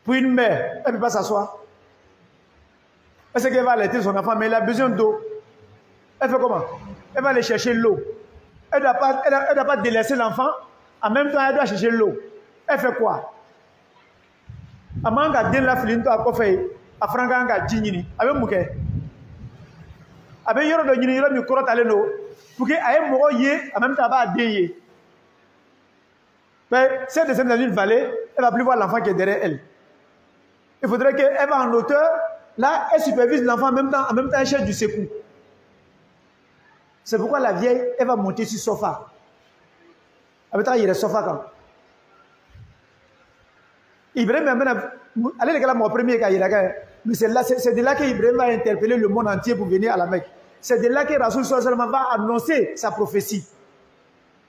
Pour une mère, elle ne peut pas s'asseoir. Elle sait qu'elle va allaiter son enfant, mais elle a besoin d'eau. Elle fait comment? Elle va aller chercher l'eau. Elle ne doit pas délaisser l'enfant. En même temps, elle doit chercher l'eau. Elle fait quoi? Elle m'a dit la filine à quoi faire? À Franck a dit avec Mouké. Avec Yoro de Nini, il micro taleno. Pour qu'elle ait mon yé, en même temps, elle va déyer. Mais si elle descend dans une vallée, elle ne va plus voir l'enfant qui est derrière elle. Il faudrait qu'elle va en hauteur. Là, elle supervise l'enfant en même temps, elle cherche du secours. C'est pourquoi la vieille, elle va monter sur le sofa. Avec ça, il y a le sofa quand. Ibrahim, allez, les gars, mon premier cas, mais c'est de là qu'Ibrahim va interpeller le monde entier pour venir à la Mecque. C'est de là que Rasoul seulement va annoncer sa prophétie.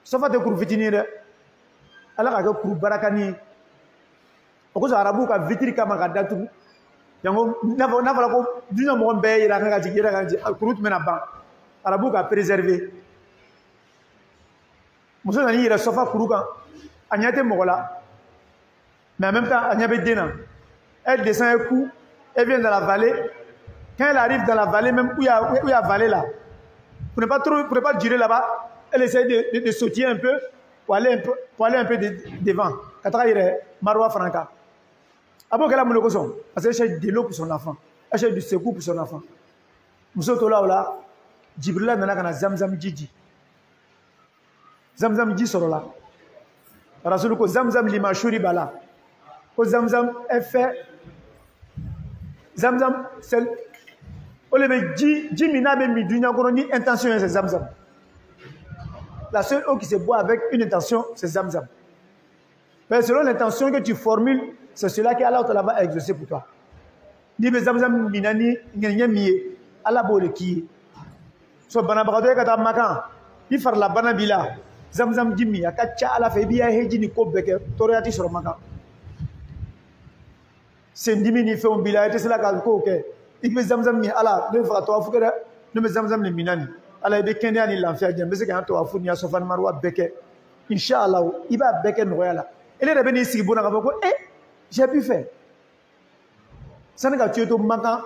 Sofa de Kourvitinire. Alors, avec Kourbarakani. Pourquoi les Arabes ont vitri comme un gâteau? Yango navala ko dunya mo be ira nga jigi kurut mena ban arabu ka préserver muso nani ira sofa kuruka anyate mogola mais en même temps anyabe dena elle descend un coup elle vient dans la vallée quand elle arrive dans la vallée même où il y a vallée là pour ne pas durer là-bas elle essaie de sauter un peu pour aller un peu devant katara ira marwa franca. Après qu'elle a mon locoson, parce qu'elle cherche de l'eau pour son enfant, elle cherche du secours pour son enfant. Mousso tola ola, Jibrila nana kana Zamzam Djidji. Zamzam Djidji soro la. Rasoul ko Zamzam lima shuri bala. Ko Zamzam elle fait Zamzam c'est au lieu Dji mina be mi dunya kono ni intention c'est Zamzam. La seule eau qui se boit avec une intention c'est Zamzam. Mais selon l'intention que tu formules, c'est cela que Allah va exaucer pour toi. Ni be Zamzam minani ngenya miye Allah bo le ki. So bana bagado ka ta makan. Ni far la bana bila. Zamzam jimmi akacha ala fe biya heji ni ko beke toriati sur makan. C'est ndimi ni fe on bila ete cela ka ko ke. Ik be Zamzam mi ala ne fa to afu kera ne be Zamzam le minani. Allah be kende ani l'enfer djem be se ka to afu ni sofan marwa beke. Inshallah iba beke no yala. Elle est venue ici pour nous dire j'ai pu faire. Ça n'a pas tué tout matin.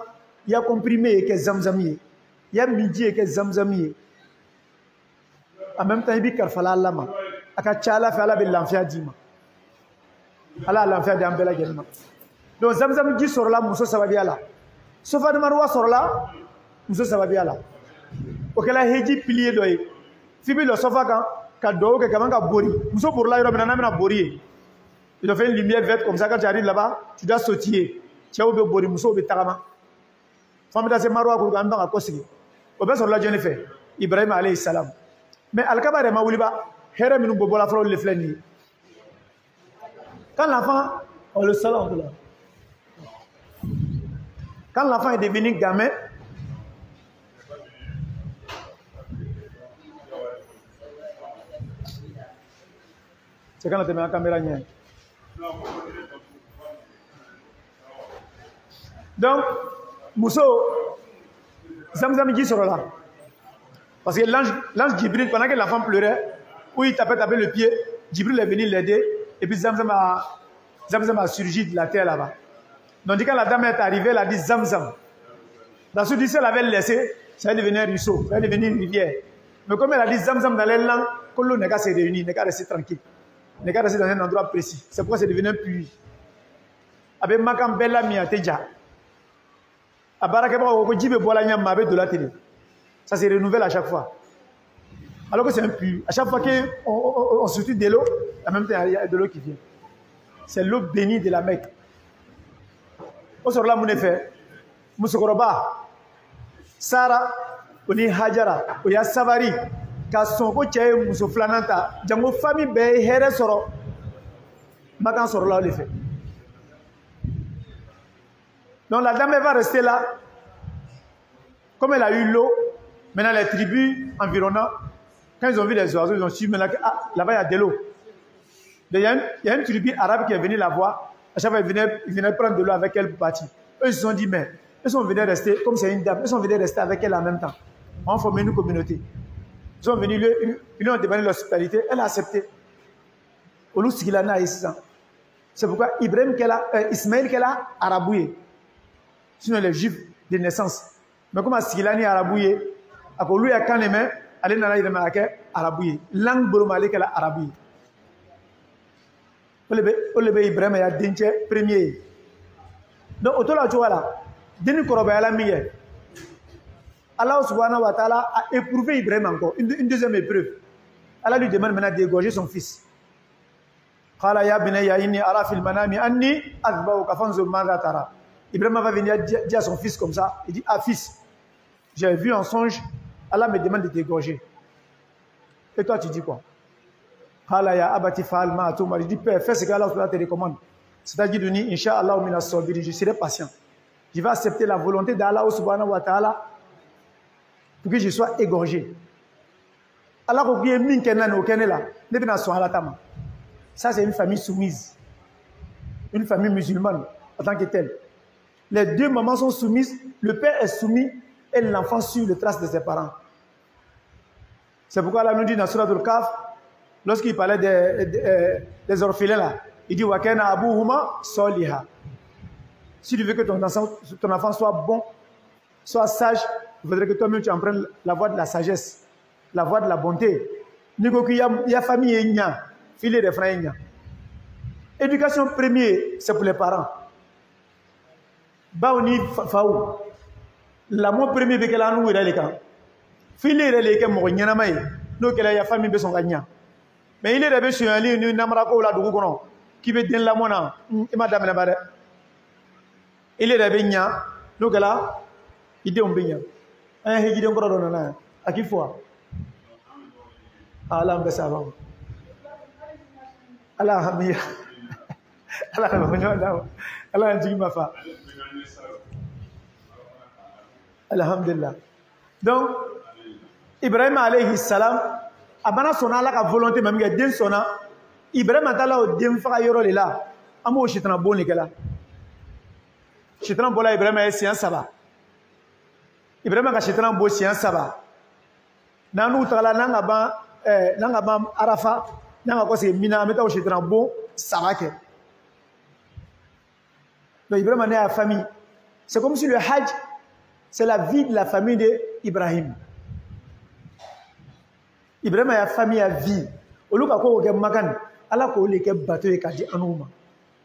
Il y a comprimé que Zamzamier. Il y a midi que Zamzamier. En même temps, il y a Karfala Lama. Akachala fait la belle l'enfer d'Ima. Allah l'enfer d'Ambela Gelma. Donc Zamzam dit sur là, Moussa Savabia là. Sofa de Maroua sur là, Moussa Savabia là. Ok, là, Heji pilier d'oeil. Fibi le sofa quand, Kado, que Kamanga Bori. Moussa pour là, il y a un Bori. Il a fait une lumière verte comme ça, quand tu arrives là-bas, tu dois sautiller. Tu as oublié Bori Mousso, Tarama. Femme de Maroua, pour Gandon à Kossi. Au bas sur la jeune fait, Ibrahim alayhi salam. Mais Al-Kabar et Mawuliba, Herem nous bobola flot le fleni. Quand l'enfant, on le salon de là. Quand l'enfant est devenu gamin, c'est quand on te met la caméra. Donc, Mousso, Zamzam dit sur là. Parce que l'ange Djibril, pendant que l'enfant pleurait, où il tapait le pied, Djibril est venu l'aider, et puis Zamzam a surgi de la terre là-bas. Donc, quand la dame est arrivée, elle a dit Zamzam. Dans ce dit, elle avait laissé, ça allait devenir un ruisseau, ça allait devenir une rivière. Mais comme elle a dit Zamzam dans les langues, que l'eau n'est qu'à se réunir, n'est qu'à rester tranquille. N'est qu'à rester dans un endroit précis. C'est pourquoi c'est devenu un puits. Avec Makam Bella Miateja. À Barakeba, on dit que Bolanya avec de la télé. Ça se renouvelle à chaque fois. Alors que c'est un puits. À chaque fois qu'on sortit de l'eau, en même temps, il y a de l'eau qui vient. C'est l'eau bénie de la Mecque. On sort là, mon effet. Moussokoroba, Sarah, on est Hajara, on est Savari. Son coach Mousso Flananta, Django famille Bay, Here Soro, Macan sur là, l'effet. Donc la dame va rester là. Comme elle a eu l'eau, maintenant les tribus environnantes, quand ils ont vu les oiseaux, ils ont su maintenant que là-bas il y a de l'eau. Il y a une tribu arabe qui est venue la voir. À chaque fois, ils venaient prendre de l'eau avec elle pour partir. Eux, ils se sont dit, mais ils sont venus rester, comme c'est une dame, ils sont venus rester avec elle en même temps. On a formé une communauté. Ils sont venus, ils lui ont demandé l'hospitalité, elle a accepté. Au lieu de ce qu'il en a ici, C'est pourquoi Ismaël qu'elle a arabouillé. Sinon les juifs de naissance. Mais comme Askilani arabouillé, à lui a quand les mains, allez dans la arabouillé. Langue boromale qu'elle a arabouillé. Olebe Ibrahim a dinche premier. Donc autour de là, deni korobaya la miye. Allah subhanahu wa ta'ala a éprouvé Ibrahim encore, une deuxième épreuve. Allah lui demande maintenant d'égorger son fils. Qala ya bunayya inni ara fil manami anni azbauka fanzur madha tara. Ibrahim va venir dire à son fils comme ça, il dit ah fils, j'ai vu en songe, Allah me demande de t'égorger. Et toi tu dis quoi? Qala ya abati fa'al ma atumar. Il dit père, fais ce qu'Allah te recommande. C'est-à-dire de dire inshallah min as-sabiri, je serai patient. Je vais accepter la volonté d'Allah subhanahu wa ta'ala pour que je sois égorgé. Allah ko kiye min kenan o kenela ne bina so ala tama. Ça c'est une famille soumise. Une famille musulmane en tant que telle. Les deux mamans sont soumises, le père est soumis et l'enfant suit les traces de ses parents. C'est pourquoi Allah nous dit dans Surah Al-Kahf, lorsqu'il parlait des orphelins là, il dit wa kana abuhuma soliha. Si tu veux que ton enfant soit bon, soit sage, il faudrait que toi-même tu emprennes la voie de la sagesse, la voie de la bonté. Il y a famille, filet des frères. Éducation première, c'est pour les parents. Baoni faou. L'amour premier de la nous est les camps. Filet les camps, mon yanamay. Donc il y a famille de son gagnant. Mais il est rêvé sur un lit, une namarako la dougono, qui veut dire la mona, et madame la barre. Il est rêvé nia, donc là, il dit on baigne. Un hégidon grodon, à qui fois? Allah me savant. Allah hamia. Allah hamia. Allah a dit ma femme. Alhamdulillah. Donc, Ibrahim alayhi salam, abana sona la ka volonté même que den sona, Ibrahim atala o den fa yoro le la, amo shitran bon nikela. Shitran bola Ibrahim ay science saba. Ibrahim ka shitran bo science saba. Nanu tala nanga ba Arafa, nanga ko se mina meta o shitran bon saba ke. Donc Ibrahim a la famille. C'est comme si le Hajj, c'est la vie de la famille d'Ibrahim. Ibrahim a la famille à vie. Au lieu de magan, Allah ko le ke bateau e kadi anuma.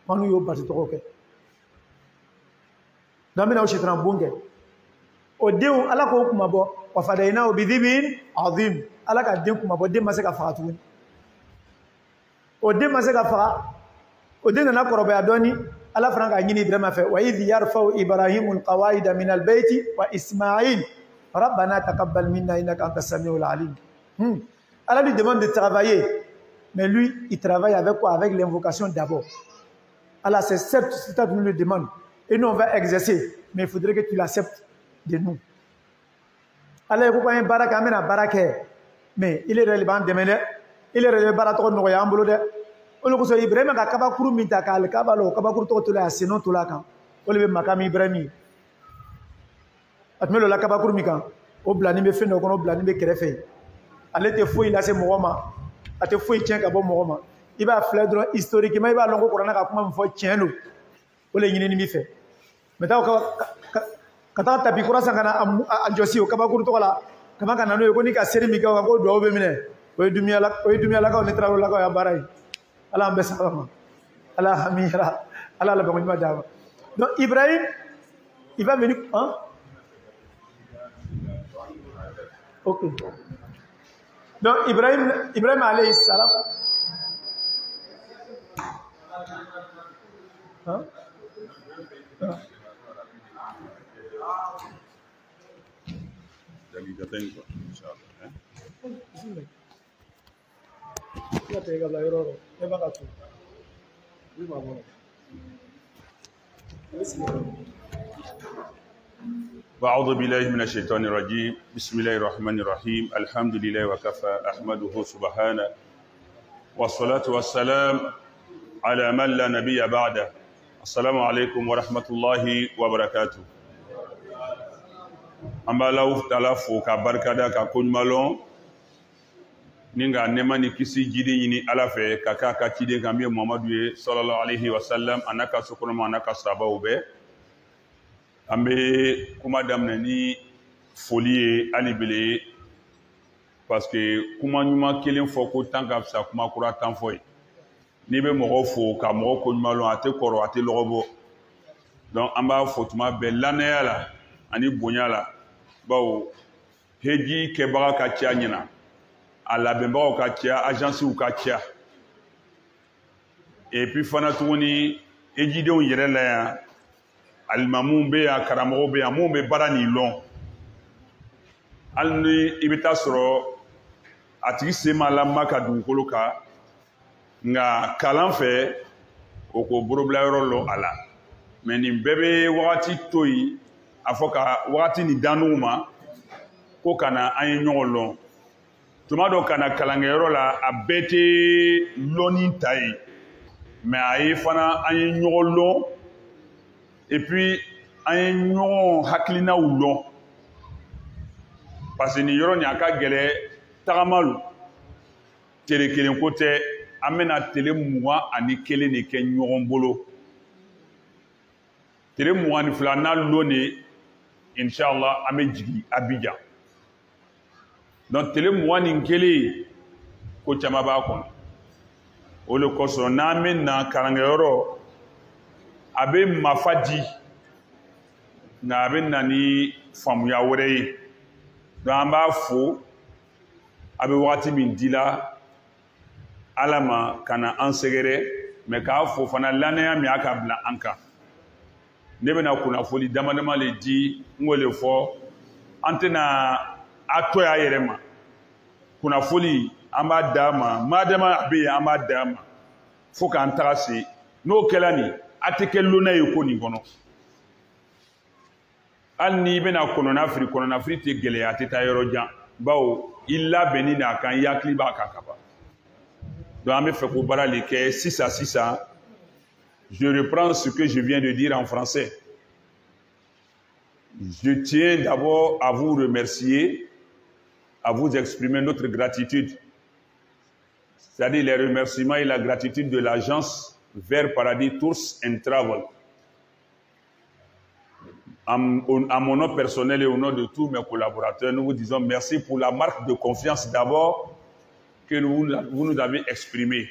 Manu yo bateau to ke. Damina o shitran bonge. O deu Allah ko kuma bo wa fadaina bi dhibin azim. Allah ka den kuma bo den masaka faatu. O den masaka fa. O den na koroba adoni. Allah franga ngini Ibrahim a fait wa idh yarfa'u Ibrahimul qawaida min al-bayti wa Ismaïl rabbana taqabbal minna innaka antas samiul alim. Allah lui demande de travailler, mais lui il travaille avec quoi? Avec l'invocation d'abord. Allah c'est certes ce que nous lui demande et nous on va exercer, mais il faudrait que tu l'acceptes de nous. Allah est quoi un baraka amena baraka, mais il est relevant de mener, il est relevant barato no ya ambolo de. Olu ko so Ibrahim ka kabakuru minta ka al kabalo kabakuru to to la sino to la kan o le be makami Ibrahim atmelo la kabakuru mi kan o blani be fendo kono blani be kerefe ale te foi la se mogoma ate foi tien ka bo mogoma iba fledro historiquement iba longo korana ka kuma mfo tieno o le nyini mi fe meta ka kata tapi kura sangana anjosi o kabakuru to la kama kana no ko ni ka seri mi ka ko do be mine o dumia la ka ne tralo la ka ya barai. Allah mbesama. Allah hamira. Allah la bonne madame. Donc Ibrahim, il va venir. Hein? Ok. Donc Ibrahim alayhi salam. Hein? وأعوذ بالله من الشيطان الرجيم بسم الله الرحمن الرحيم الحمد لله وكفى أحمده سبحانه والصلاة والسلام على من لا نبي بعده السلام عليكم ورحمة الله وبركاته أما لو تلافو كبركة كون مالون Ninga nema ni kisi jidi yini ala fe kaka ka ciden kan min Muhammadu ye sallallahu alaihi wasallam anaka sokonoma anaka sababu bɛɛ an bɛ kuma daminɛ ni foli ye hali bele parce que kuma ɲuman kelen fɔ ko tan ka fisa kuma kura tan fɔ ye n'i bɛ mɔgɔw fo ka mɔgɔ ko ɲuman lɔn a tɛ kɔrɔ a tɛ lɔgɔ bɔ donc an b'a fɔ tuma bɛɛ lannaya la ani bonya la bawo heji kɛbaga ka ca ɲɛna a labɛnbagaw ka ca agences ka ca et puis fana tuguni hejidenw yɛrɛ la yan alimamuw bɛ yan karamɔgɔw bɛ yan mun bɛ baara nin lɔn hali ni i bɛ taa sɔrɔ a tigi sen ma lama ka dugukolo kan nka kalan fɛ o ko borobilayɔrɔ lɔn a la mais nin bɛɛ bɛ wagati to yen a fɔ ka wagati nin dan n'u ma ko ka na an ye ɲɔgɔn lɔn tuma dɔ ka na kalankɛyɔrɔ la a bɛɛ tɛ lɔnni ta ye mais a ye fana an ye ɲɔgɔn lɔn et puis an ye ɲɔgɔn hakilinaw lɔn parce que nin yɔrɔ nin a ka gɛlɛ tagama lo tele kelen ko tɛ an bɛna tele 21 de kɛ ɲɔgɔn bolo tele 22 n'a lɔn de inshallah an bɛ jigin Abidjan donc tele 21 ko caman b'a kɔnɔ o de kosɔn n'an bɛ na kalankɛyɔrɔ a bɛ mafa di nka a bɛ na ni faamuya wɛrɛ ye donc an b'a fo a bɛ wagati min di la ala ma ka na an sɛgɛrɛ mais k'a fo fana lannaya min y'a ka bila an kan ne bɛna kunnafoli dama dama le di n k'o le fɔ an tɛna a to y'a yɛrɛ ma kunnafoli an b'a d'a ma madama a bɛ yen an b'a d'a ma fo k'an taga se n'o kɛla nin a tɛ kɛ lonna ye ko nin kɔnɔ hali n'i bɛna kɔnɔnafiri kɔnɔnafiri tɛ gɛlɛya a tɛ taa yɔrɔ jan bawo i labɛnni n'a kan i hakili b'a kan ka ban donc an bɛ fɛ ko baara le kɛ sisan je reprends ce que je viens de dire en français je tiens d'abord à vous remercier à vous exprimer notre gratitude c'est-à-dire les remerciements et la gratitude de l'agence Vert Paradis Tours and Travel. À mon nom personnel et au nom de tous mes collaborateurs, nous vous disons merci pour la marque de confiance d'abord que vous nous avez exprimée.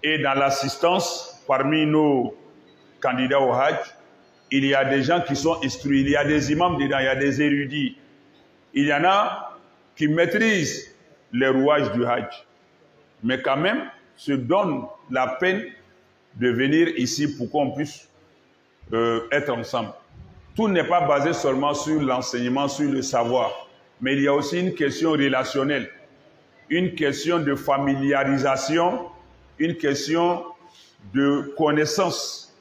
Et dans l'assistance, parmi nos candidats au Hajj, il y a des gens qui sont instruits, il y a des imams dedans, il y a des érudits. Il y en a qui maîtrisent les rouages du Hajj, mais quand même se donnent la peine de venir ici pour qu'on puisse être ensemble. Tout n'est pas basé seulement sur l'enseignement, sur le savoir, mais il y a aussi une question relationnelle, une question de familiarisation, une question de connaissance.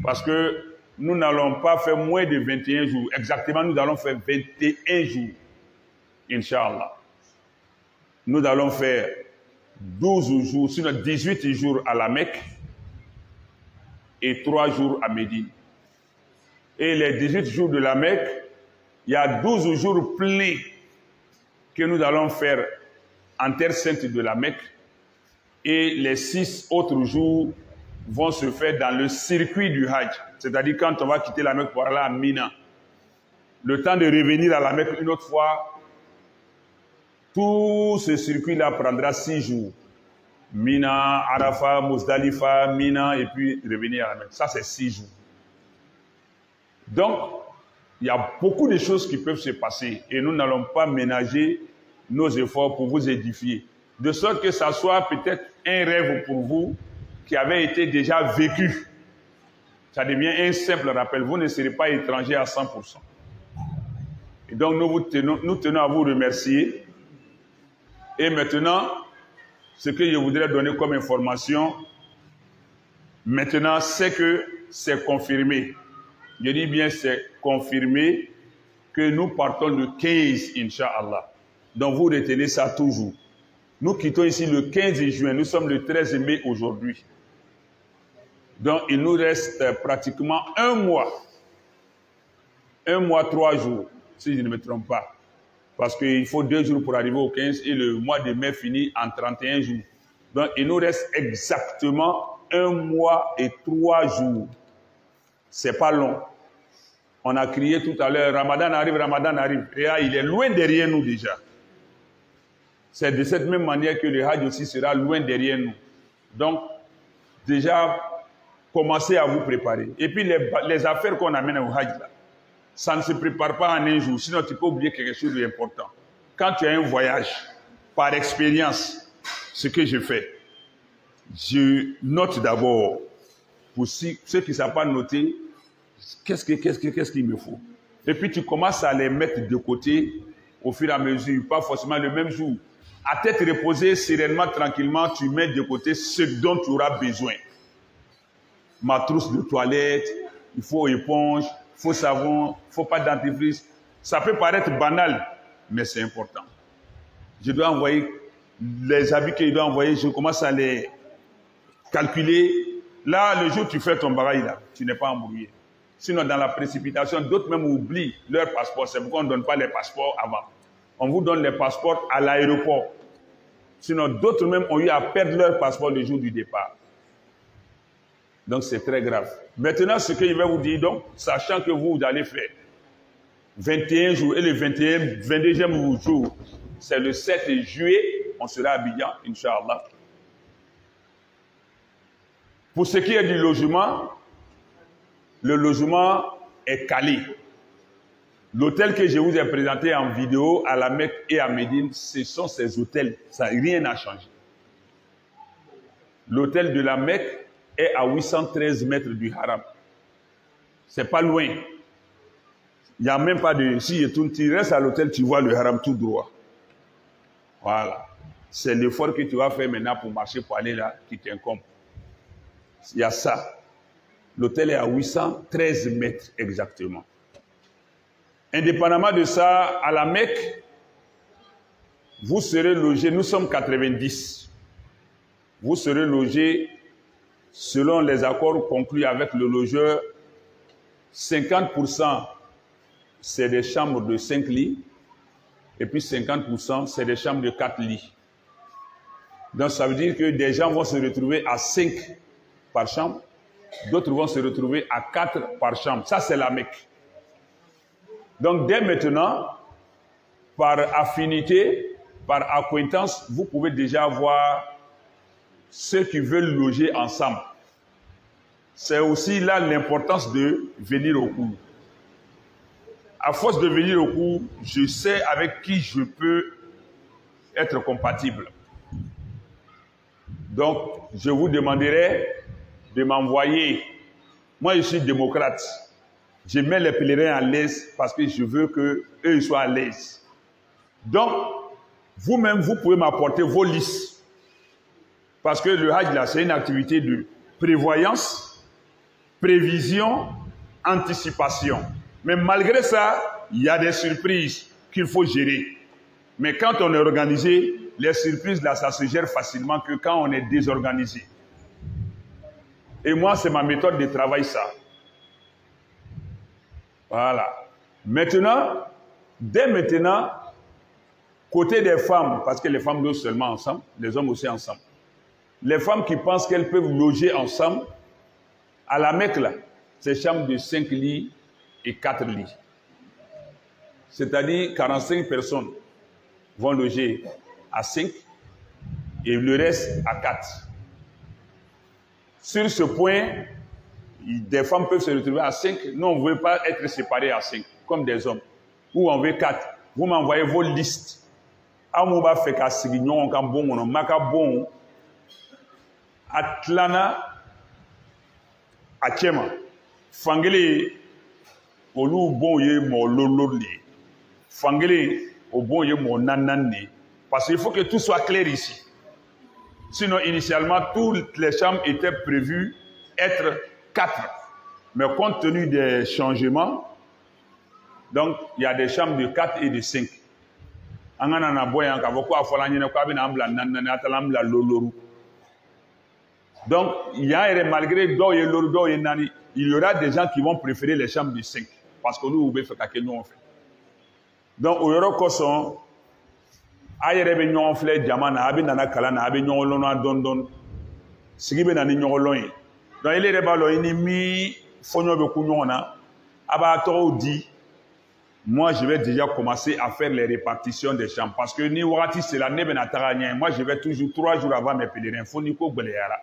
Parce que nous n'allons pas faire moins de 21 jours. Exactement, nous allons faire 21 jours, Inch'Allah. Nous allons faire 12 jours, sinon 18 jours à la Mecque et 3 jours à Médine. Et les 18 jours de la Mecque, il y a 12 jours pleins que nous allons faire en terre sainte de la Mecque. Et les 6 autres jours vont se faire dans le circuit du Hajj. C'est-à-dire quand on va quitter la Mecque pour aller à Mina. Le temps de revenir à la Mecque une autre fois, tout ce circuit-là prendra 6 jours. Mina, Arafat, Muzdalifa, Mina, et puis revenir à la Mecque. Ça, c'est 6 jours. Donc, il y a beaucoup de choses qui peuvent se passer et nous n'allons pas ménager nos efforts pour vous édifier. De sorte que ça soit peut-être un rêve pour vous qui avait été déjà vécu. Ça devient un simple rappel. Vous ne serez pas étranger à 100%. Et donc, nous tenons à vous remercier. Et maintenant, ce que je voudrais donner comme information, maintenant, c'est que c'est confirmé. Je dis bien, c'est confirmé que nous partons le 15, Inch'Allah. Donc, vous retenez ça toujours. Nous quittons ici le 15 juin. Nous sommes le 13 mai aujourd'hui. Donc, il nous reste pratiquement un mois. 1 mois, 3 jours, si je ne me trompe pas. Parce qu'il faut 2 jours pour arriver au 15 et le mois de mai finit en 31 jours. Donc, il nous reste exactement 1 mois et 3 jours. C'est pas long. On a crié tout à l'heure, Ramadan arrive, Ramadan arrive. Et là, il est loin derrière nous déjà. C'est de cette même manière que le Hajj aussi sera loin derrière nous. Donc, déjà, commencez à vous préparer. Et puis, les affaires qu'on amène au Hajj, là, ça ne se prépare pas en un jour, sinon tu peux oublier quelque chose d'important. Quand tu as un voyage, par expérience, ce que je fais, je note d'abord, pour ceux qui ne savent pas noter, qu'est-ce qu'il me faut. Et puis tu commences à les mettre de côté au fur et à mesure, pas forcément le même jour. À tête reposée, sereinement, tranquillement, tu mets de côté ce dont tu auras besoin. Ma trousse de toilette, il faut éponge, il faut savon, il ne faut pas de dentifrice. Ça peut paraître banal, mais c'est important. Je dois envoyer les habits que je dois envoyer, je commence à les calculer. Là, le jour où tu fais ton bagage, là, tu n'es pas embrouillé. Sinon, dans la précipitation, d'autres même oublient leur passeport. C'est pourquoi on ne donne pas les passeports avant. On vous donne les passeports à l'aéroport. Sinon, d'autres même ont eu à perdre leur passeport le jour du départ. Donc, c'est très grave. Maintenant, ce que je vais vous dire, donc, sachant que vous allez faire 21 jours et le 22e jour, c'est le 7 juillet, on sera à Abidjan, Inch'Allah. Pour ce qui est du logement, le logement est calé. L'hôtel que je vous ai présenté en vidéo à la Mecque et à Médine, ce sont ces hôtels. Ça, rien n'a changé. L'hôtel de la Mecque est à 813 mètres du haram. C'est pas loin. Il n'y a même pas de... Si tu restes à l'hôtel, tu vois le haram tout droit. Voilà. C'est l'effort que tu vas faire maintenant pour marcher, pour aller là, qui t'incombe. Il y a ça. L'hôtel est à 813 mètres exactement. Indépendamment de ça, à la Mecque, vous serez logé, nous sommes 90. Vous serez logé selon les accords conclus avec le logeur. 50% c'est des chambres de 5 lits et puis 50% c'est des chambres de 4 lits. Donc ça veut dire que des gens vont se retrouver à 5 par chambre, d'autres vont se retrouver à 4 par chambre. Ça c'est la Mecque. Donc dès maintenant, par affinité, par acquaintance, vous pouvez déjà voir ceux qui veulent loger ensemble. C'est aussi là l'importance de venir au cours. À force de venir au cours, je sais avec qui je peux être compatible. Donc, je vous demanderai de m'envoyer. Moi, je suis démocrate. Je mets les pèlerins à l'aise parce que je veux qu'eux soient à l'aise. Donc, vous-même, vous pouvez m'apporter vos listes. Parce que le Hajj, là, c'est une activité de prévoyance, prévision, anticipation. Mais malgré ça, il y a des surprises qu'il faut gérer. Mais quand on est organisé, les surprises, là, ça se gère facilement que quand on est désorganisé. Et moi, c'est ma méthode de travail, ça. Voilà. Maintenant, dès maintenant, côté des femmes, parce que les femmes logent seulement ensemble, les hommes aussi ensemble. Les femmes qui pensent qu'elles peuvent loger ensemble, à la Mecque, là, c'est chambre de 5 lits et 4 lits. C'est-à-dire 45 personnes vont loger à 5 et le reste à 4. Sur ce point, des femmes peuvent se retrouver à 5. Nous, on ne veut pas être séparés à 5, comme des hommes. Ou on veut 4. Vous m'envoyez vos listes. Amouba fait qu'à Sigignon, on bon, on maka bon. Atlana, Achema. Fangele, Olu bon ye mo lololi. Fangele, au bon ye mo nanani. Parce qu'il faut que tout soit clair ici. Sinon, initialement, toutes les chambres étaient prévues être 4. Mais compte tenu des changements, donc il y a des chambres de 4 et de 5. Donc, il y a malgré il y aura des gens qui vont préférer les chambres de 5. Parce que nous, on fait. Donc, au yoro koson, ayere be nyon fle jamana, abi nana kalana, abi nyon lona don, sigibe nani nyon loin. Donc, il est rebalo, il mi fonyo be kunyona, aba to di, moi, je vais déjà commencer à faire les répartitions des chambres. Parce que ni wati c'est la nebe na taranien. Moi, je vais toujours 3 jours avant mes pèlerins. Faut ni ko gbeleyara.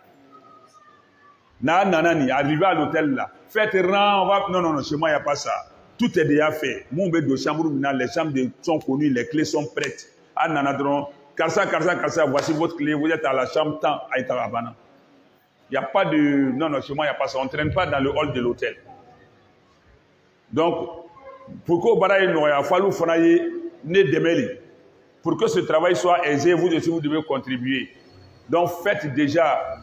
Nanani, arrivé à l'hôtel là. Faites rang, on va. Non, chez moi, il n'y a pas ça. Tout est déjà fait. Mon bébé de chambre, les chambres sont connues, les clés sont prêtes. Ah, nanadron, karsa, voici votre clé, vous êtes à la chambre tant à Itarabana. Il n'y a pas de. Non, chez moi, il n'y a pas ça. On ne traîne pas dans le hall de l'hôtel. Donc, pour que pour que ce travail soit aisé, vous aussi vous devez contribuer. Donc faites déjà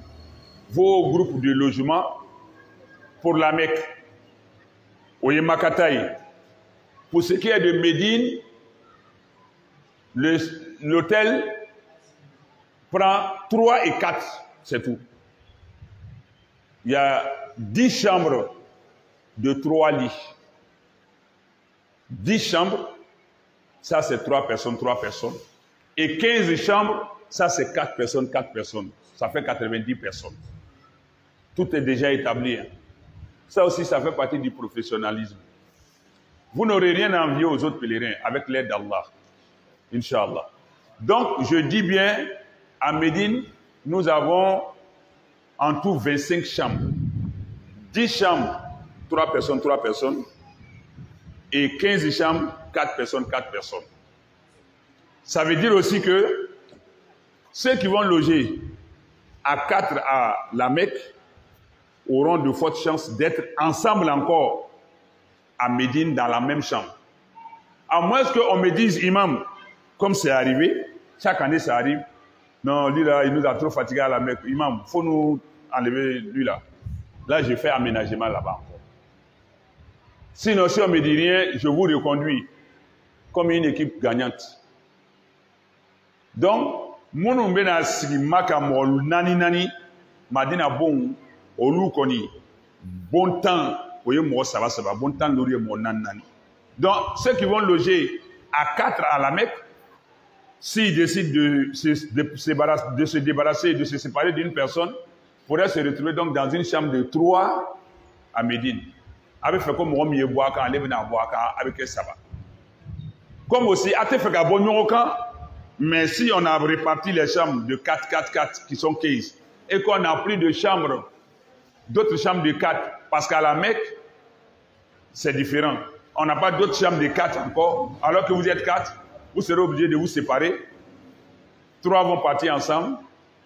vos groupes de logement pour la Mecque, au Yemakataï. Pour ce qui est de Médine, l'hôtel prend 3 et 4, c'est tout. Il y a 10 chambres de 3 lits. 10 chambres, ça c'est 3 personnes. Et 15 chambres, ça c'est 4 personnes. Ça fait 90 personnes. Tout est déjà établi. Ça aussi, ça fait partie du professionnalisme. Vous n'aurez rien à envier aux autres pèlerins avec l'aide d'Allah. Inch'Allah. Donc, je dis bien, à Médine, nous avons en tout 25 chambres. 10 chambres, 3 personnes. Et 15 chambres, 4 personnes. Ça veut dire aussi que ceux qui vont loger à 4 à la Mecque auront de fortes chances d'être ensemble encore à Médine dans la même chambre. À moins qu'on me dise, imam, comme c'est arrivé, chaque année ça arrive, non, lui là, il nous a trop fatigué à la Mecque. Imam, il faut nous enlever lui là. Là, j'ai fait aménagement là-bas. Sinon, si on ne me dit rien, je vous reconduis comme une équipe gagnante. Donc, mon mbena sigi maka molu nani madina bon olu koni bon temps oye mo ça va bon temps lori mo nani. Donc, ceux qui vont loger à 4 à la Mecque, s'ils décident de se débarrasser, de se séparer d'une personne, pourraient se retrouver donc dans une chambre de 3 à Médine. Avec fait comme on y boit quand on à boire avec ça va. Comme aussi, à te fait qu'à bon mais si on a réparti les chambres de 4 qui sont 15 et qu'on n'a plus de chambres, d'autres chambres de 4, parce qu'à la Mecque, c'est différent. On n'a pas d'autres chambres de 4 encore, alors que vous êtes 4, vous serez obligé de vous séparer. 3 vont partir ensemble,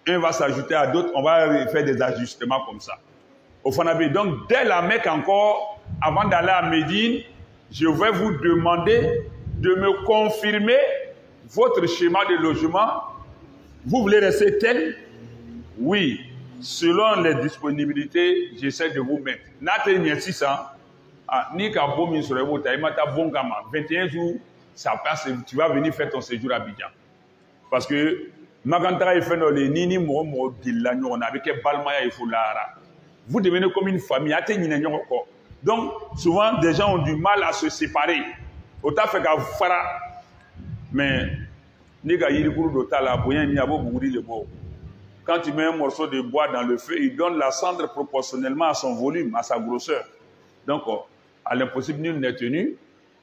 1 va s'ajouter à d'autres, on va faire des ajustements comme ça. Au Fanabi. Donc, dès la Mecque encore, avant d'aller à Médine, je vais vous demander de me confirmer votre schéma de logement. Vous voulez rester tel? Oui. Selon les disponibilités, j'essaie de vous mettre. N'attendez pas 600. Ni qu'à bon sur le mot, 21 jours, ça passe, tu vas venir faire ton séjour à Abidjan. Parce que, Magantara, il fait nos nini, mo, dilagno, on avait que Balmaya, il faut l'ara. Vous devenez comme une famille. Donc, souvent, des gens ont du mal à se séparer. Autant fait qu'à Fara. Mais, quand tu mets un morceau de bois dans le feu, il donne la cendre proportionnellement à son volume, à sa grosseur. Donc, à l'impossible, nul n'est tenu.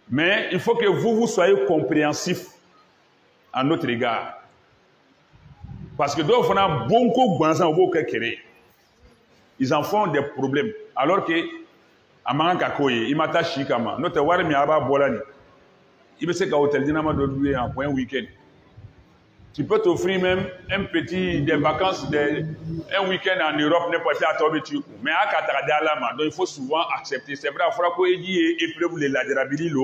Mais il faut que vous soyez compréhensifs à notre égard. Parce que d'autres font beaucoup de ils en font des problèmes. Alors que, à Mankakoye, il m'attache Chikama. Notre Warmi Aba Bolani. Il me sait qu'à Hôtel Dynamo de louer un point week-end. Tu peux t'offrir même des vacances, un week-end en Europe, n'importe où à Tobitu. Mais à Katradalama, donc il faut souvent accepter. C'est vrai, il faudra qu'on ait dit épreuve de l'admirabilité,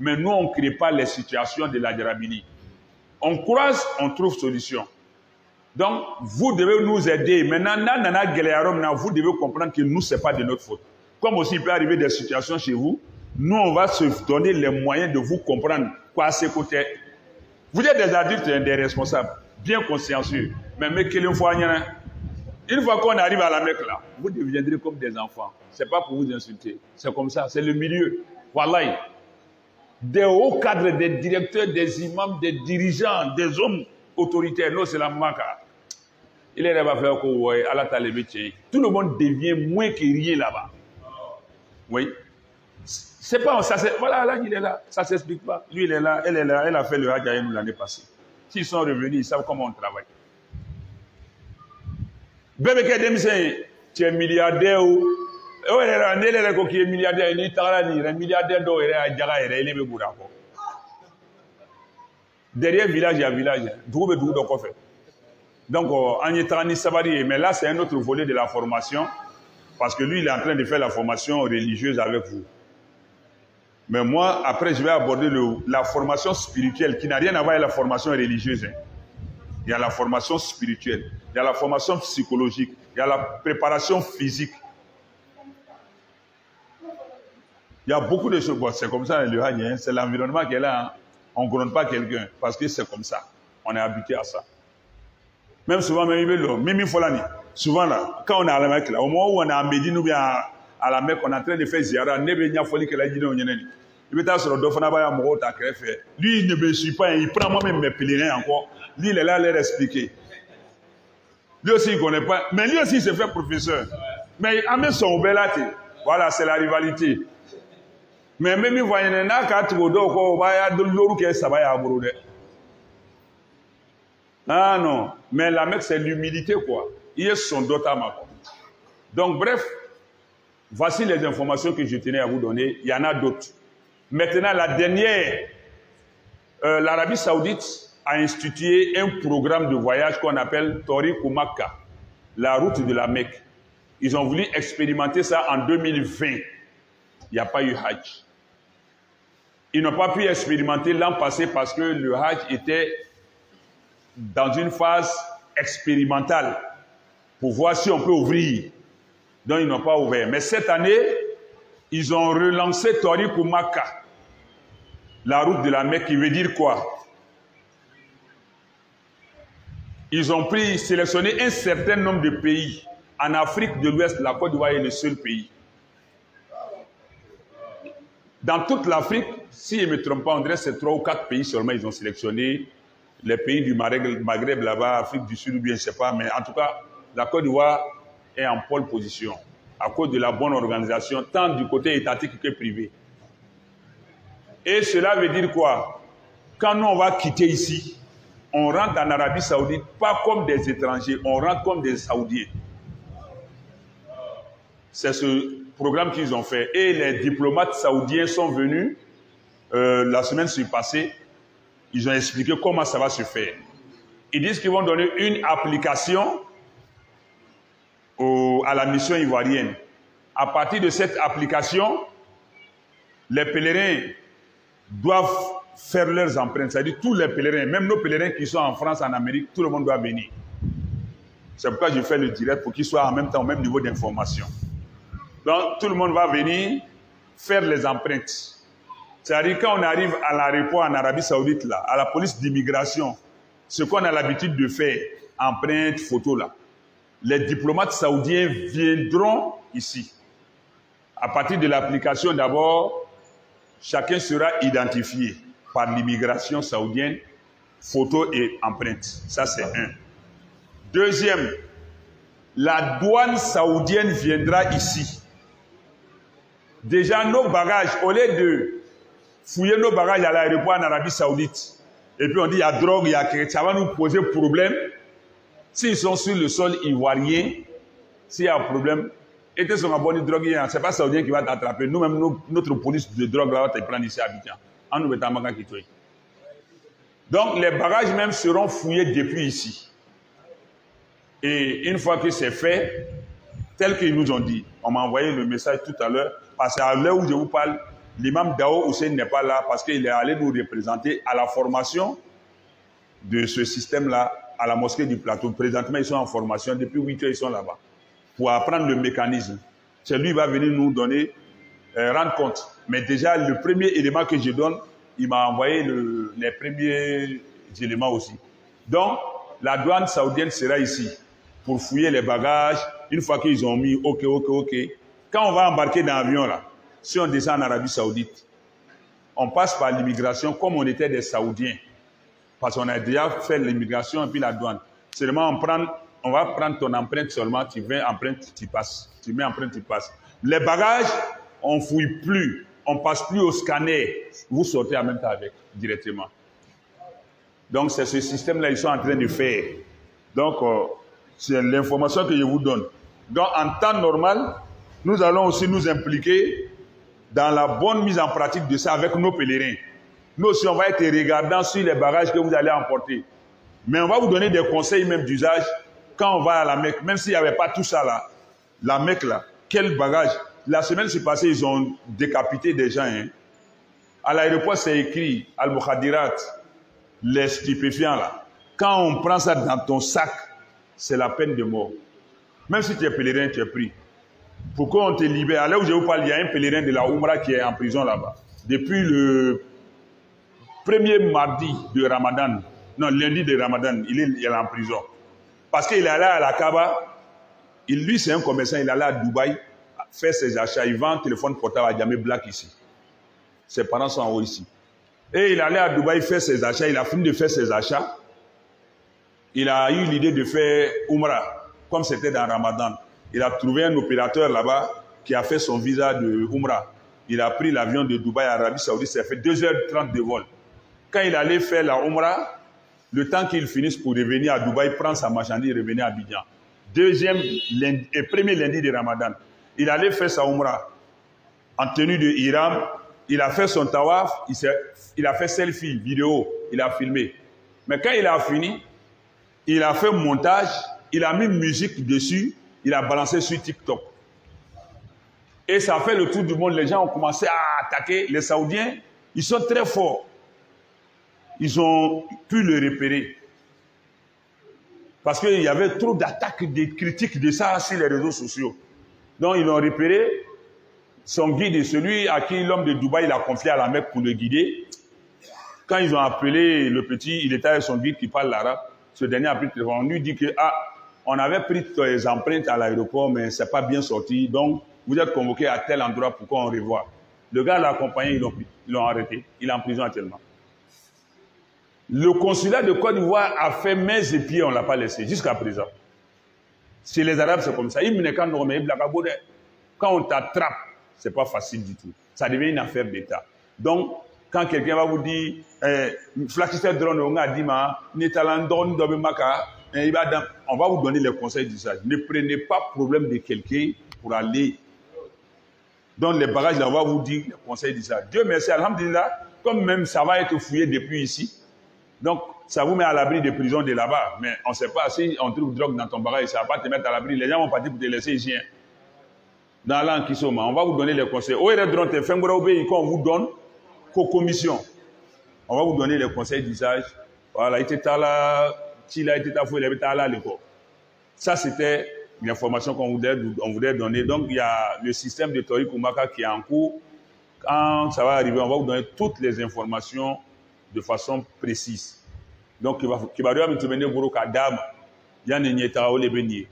mais nous, on ne crée pas les situations de l'admirabilité. On croise, on trouve solution. Donc, vous devez nous aider. Maintenant, vous devez comprendre que nous, ce n'est pas de notre faute. Comme aussi, il peut arriver des situations chez vous, nous, on va se donner les moyens de vous comprendre quoi à ces côtés. Vous êtes des adultes et des responsables, bien consciencieux. Mais une fois qu'on arrive à la Mecque là, vous deviendrez comme des enfants. Ce n'est pas pour vous insulter. C'est comme ça, c'est le milieu. Voilà. des hauts cadres, des directeurs, des imams, des dirigeants, des hommes autoritaires. Non, c'est la maca. Il est là-bas faire quoi? Tout le monde devient moins que rien là-bas. Oui. C'est pas ça. Voilà, là, il est là. Ça s'explique pas. Lui, il est là. Elle est là. Elle a fait le Hajj avec nous l'année passée. S'ils sont revenus, ils savent comment on travaille. Bébé tu es milliardaire ou elle est milliardaire, il est milliardaire derrière village, il y a village. Donc, on est en Sabari, mais là, c'est un autre volet de la formation, parce que lui, il est en train de faire la formation religieuse avec vous. Mais moi, après, je vais aborder la formation spirituelle, qui n'a rien à voir avec la formation religieuse. Hein. Il y a la formation spirituelle, il y a la formation psychologique, il y a la préparation physique. Il y a beaucoup de choses. Bon, c'est comme ça, le Hajj, hein, c'est l'environnement qui est là. Hein. On ne gronde pas quelqu'un, parce que c'est comme ça. On est habitué à ça. Même souvent, même Folani, souvent là, quand on est à la Mecque, là, au moment où on est à Médine ou bien à la Mecque, on est en train de faire Ziyara, lui, il ne me suit pas, il prend moi-même mes pèlerins encore. Lui, il est là à leur expliquer. Lui aussi, il ne connaît pas. Mais lui aussi, il se fait professeur. Mais il a son belati. Voilà, c'est la rivalité. Mais même il voit un ah non, mais la Mecque, c'est l'humilité, quoi. Il est son dotama. Donc, bref, voici les informations que je tenais à vous donner. Il y en a d'autres. Maintenant, la dernière, l'Arabie Saoudite a institué un programme de voyage qu'on appelle Tariq Makka, la route de la Mecque. Ils ont voulu expérimenter ça en 2020. Il n'y a pas eu Hajj. Ils n'ont pas pu expérimenter l'an passé parce que le Hajj était dans une phase expérimentale pour voir si on peut ouvrir. Donc, ils n'ont pas ouvert. Mais cette année, ils ont relancé Tariq Makka, la route de la Mecque, qui veut dire quoi? Ils ont sélectionné un certain nombre de pays. En Afrique de l'Ouest, la Côte d'Ivoire est le seul pays. Dans toute l'Afrique, si je ne me trompe pas, on dirait que c'est 3 ou 4 pays seulement ils ont sélectionné. Les pays du Maghreb là-bas, Afrique du Sud ou bien je ne sais pas, mais en tout cas, la Côte d'Ivoire est en pole position à cause de la bonne organisation, tant du côté étatique que privé. Et cela veut dire quoi? Quand nous on va quitter ici, on rentre en Arabie Saoudite, pas comme des étrangers, on rentre comme des Saoudiens. C'est ce programme qu'ils ont fait. Et les diplomates saoudiens sont venus la semaine passée. Ils ont expliqué comment ça va se faire. Ils disent qu'ils vont donner une application à la mission ivoirienne. À partir de cette application, les pèlerins doivent faire leurs empreintes. C'est-à-dire tous les pèlerins, même nos pèlerins qui sont en France, en Amérique, tout le monde doit venir. C'est pourquoi je fais le direct pour qu'ils soient en même temps au même niveau d'information. Donc, tout le monde va venir faire les empreintes. C'est-à-dire, quand on arrive à l'aéroport en Arabie Saoudite, là, à la police d'immigration, ce qu'on a l'habitude de faire, empreintes, photos, là, les diplomates saoudiens viendront ici. À partir de l'application, d'abord, chacun sera identifié par l'immigration saoudienne, photos et empreintes. Ça, c'est un. Deuxième, la douane saoudienne viendra ici. Déjà, nos bagages, au lieu de fouiller nos bagages à l'aéroport en Arabie Saoudite, et puis on dit il y a drogue, il y a quelque, ça va nous poser problème. S'ils sont sur le sol ivoirien, s'il y a un problème, et que sont en bonne drogue, ce n'est pas Saoudien qui va t'attraper. Nous-mêmes, notre police de drogue va te prendre ici à Abidjan. En nous mettant en qui. Donc, les bagages même seront fouillés depuis ici. Et une fois que c'est fait, tel qu'ils nous ont dit, on m'a envoyé le message tout à l'heure, parce qu'à l'heure où je vous parle, l'imam Dao Hussein n'est pas là parce qu'il est allé nous représenter à la formation de ce système-là à la mosquée du plateau. Présentement, ils sont en formation. Depuis 8 heures, ils sont là-bas pour apprendre le mécanisme. C'est lui qui va venir nous donner, rendre compte. Mais déjà, le premier élément que je donne, il m'a envoyé les premiers éléments aussi. Donc, la douane saoudienne sera ici pour fouiller les bagages. Une fois qu'ils ont mis OK. Quand on va embarquer dans l'avion, là, si on descend en Arabie Saoudite, on passe par l'immigration comme on était des Saoudiens. Parce qu'on a déjà fait l'immigration et puis la douane. Seulement, on va prendre ton empreinte seulement, tu mets empreinte, tu passes. Tu mets empreinte, tu passes. Les bagages, on ne fouille plus. On ne passe plus au scanner. Vous sortez en même temps avec, directement. Donc, c'est ce système-là qu'ils sont en train de faire. Donc, c'est l'information que je vous donne. Donc, en temps normal, nous allons aussi nous impliquer dans la bonne mise en pratique de ça avec nos pèlerins. Nous aussi, on va être regardants sur les bagages que vous allez emporter. Mais on va vous donner des conseils même d'usage quand on va à la Mecque. Même s'il n'y avait pas tout ça là, la Mecque là, quel bagage. La semaine passée, ils ont décapité des gens. Hein. À l'aéroport, c'est écrit Al-Mukhadirat, les stupéfiants là. Quand on prend ça dans ton sac, c'est la peine de mort. Même si tu es pèlerin, tu es pris. Pourquoi on te libère? À l'heure où je vous parle, il y a un pèlerin de la Oumra qui est en prison là-bas. Depuis le premier mardi de Ramadan, non, lundi de Ramadan, il est en prison. Parce qu'il est allé à la Kaaba, lui c'est un commerçant, il est allé à Dubaï, faire ses achats, il vend un téléphone portable à Jamé Black ici. Ses parents sont en haut ici. Et il est allé à Dubaï faire ses achats, il a fini de faire ses achats. Il a eu l'idée de faire Oumra, comme c'était dans Ramadan. Il a trouvé un opérateur là-bas qui a fait son visa de Oumra. Il a pris l'avion de Dubaï à Arabie Saoudite, ça fait 2h30 de vol. Quand il allait faire la Oumra, le temps qu'il finisse pour revenir à Dubaï, prendre sa marchandise et revenir à Abidjan. Premier lundi de Ramadan. Il allait faire sa Oumra en tenue de Hiram. Il a fait son tawaf, il a fait selfie, vidéo, il a filmé. Mais quand il a fini, il a fait montage, il a mis musique dessus, il a balancé sur TikTok. Et ça a fait le tour du monde. Les gens ont commencé à attaquer. Les Saoudiens, ils sont très forts. Ils ont pu le repérer. Parce qu'il y avait trop d'attaques, de critiques de ça sur les réseaux sociaux. Donc ils l'ont repéré. Son guide est celui à qui l'homme de Dubaï l'a confié à la Mecque pour le guider. Quand ils ont appelé le petit, il était avec son guide qui parle l'arabe. Ce dernier a pris le téléphone. On lui dit que on avait pris les empreintes à l'aéroport, mais ce n'est pas bien sorti. Donc, vous êtes convoqué à tel endroit pour qu'on revoie. Le gars l'a accompagné, ils l'ont arrêté. Il est en prison actuellement. Le consulat de Côte d'Ivoire a fait mains et pieds, on ne l'a pas laissé, jusqu'à présent. Chez les Arabes, c'est comme ça. Quand on t'attrape, ce n'est pas facile du tout. Ça devient une affaire d'État. Donc, quand quelqu'un va vous dire, on va vous donner les conseils d'usage. Ne prenez pas problème de quelqu'un pour aller. Donc les bagages, là, on va vous dire les conseils d'usage. Dieu merci, alhamdulillah, comme même ça va être fouillé depuis ici. Donc ça vous met à l'abri de prison de là-bas. Mais on ne sait pas si on trouve drogue dans ton bagage, ça ne va pas te mettre à l'abri. Les gens vont partir pour te laisser ici. Hein. Dans l'Ankisoma, on va vous donner les conseils. On vous donne co-commission. On va vous donner les conseils d'usage. Voilà, ça, c'était l'information qu'on voudrait donner. Donc, il y a le système de Tori Kumaka qui est en cours. Quand ça va arriver, on va vous donner toutes les informations de façon précise. Donc, Kibadoua Mitumene Buruka Dama, Yann Nyeta Olebeni,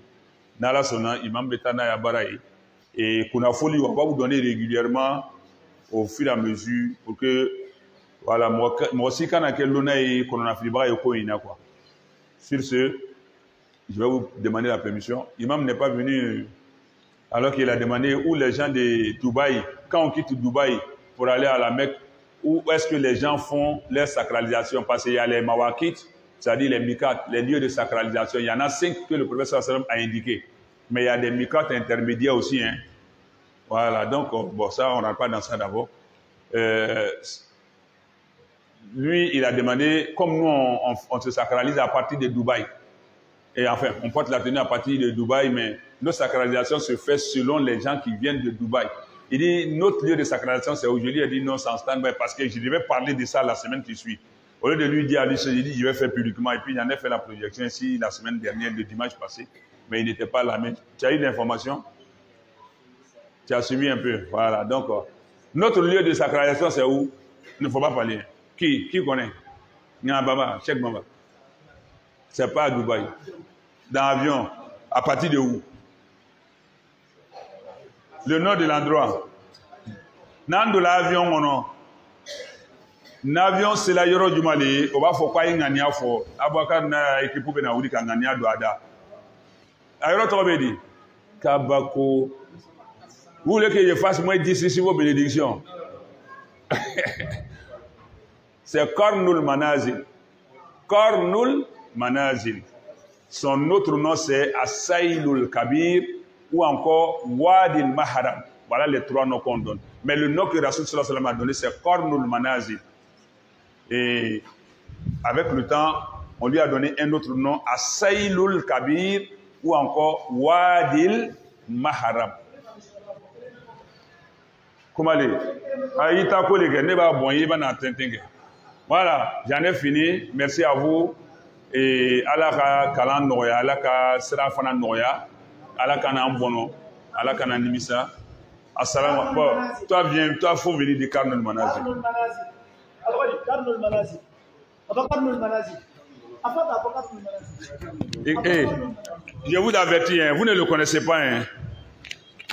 Nala Sona, Imam Betana Yabaraï, et Kunafoli, on va vous donner régulièrement au fur et à mesure pour que, voilà, moi aussi, quand on a eu qu'on a fait quoi. Sur ce, je vais vous demander la permission. L'imam n'est pas venu alors qu'il a demandé où les gens de Dubaï, quand on quitte Dubaï pour aller à la Mecque, où est-ce que les gens font leur sacralisation? Parce qu'il y a les mawakit, c'est-à-dire les mikat, les lieux de sacralisation. Il y en a 5 que le professeur sallam a indiqué. Mais il y a des mikat intermédiaires aussi. Hein. Voilà, donc, bon, ça, on n'entre pas dans ça d'abord. Lui, il a demandé, comme nous, on se sacralise à partir de Dubaï. Et enfin, on porte la tenue à partir de Dubaï, mais notre sacralisation se fait selon les gens qui viennent de Dubaï. Il dit, notre lieu de sacralisation, c'est aujourd'hui. Il dit, non, c'est en stand-by, parce que je devais parler de ça la semaine qui suit. Au lieu de lui dire, il dit, je vais faire publiquement. Et puis, il en a fait la projection ici la semaine dernière, le dimanche passé. Mais il n'était pas là. Mais tu as eu l'information? Tu as suivi un peu. Voilà. Donc, notre lieu de sacralisation, c'est où? Il ne faut pas parler. Qui connaît? Baba, check Baba. C'est pas à Dubaï. Dans l'avion. À partir de où? Le nom de l'endroit. Dans de l'avion, mon nom. N'avion c'est la yoro du Mali, on va faut quoi y ngania fo. Abakar na équipe pour na wuli ka ngania do ada. Ayoro to be di. Kabako. Vous voulez que je fasse moins 10 ici vos bénédictions? C'est Kornul Manazil. Kornul Manazil. Son autre nom c'est Asailul Kabir ou encore Wadil Maharam. Voilà les trois noms qu'on donne. Mais le nom que Rasul sallallahu alayhi wa sallam a donné c'est Kornul Manazil. Et avec le temps, on lui a donné un autre nom, Asailul Kabir ou encore Wadil Maharam. Comment aller? Voilà, j'en ai fini. Merci à vous. Et Allah Kalan Noya, Allah Serafana Noya, Allah Kana Bono, Allah Kana Nimisa. Assalamu alaikum. Toi, viens, toi, faut venir du Karnul Manazi. Je vous avertis, hein, vous ne le connaissez pas. Hein.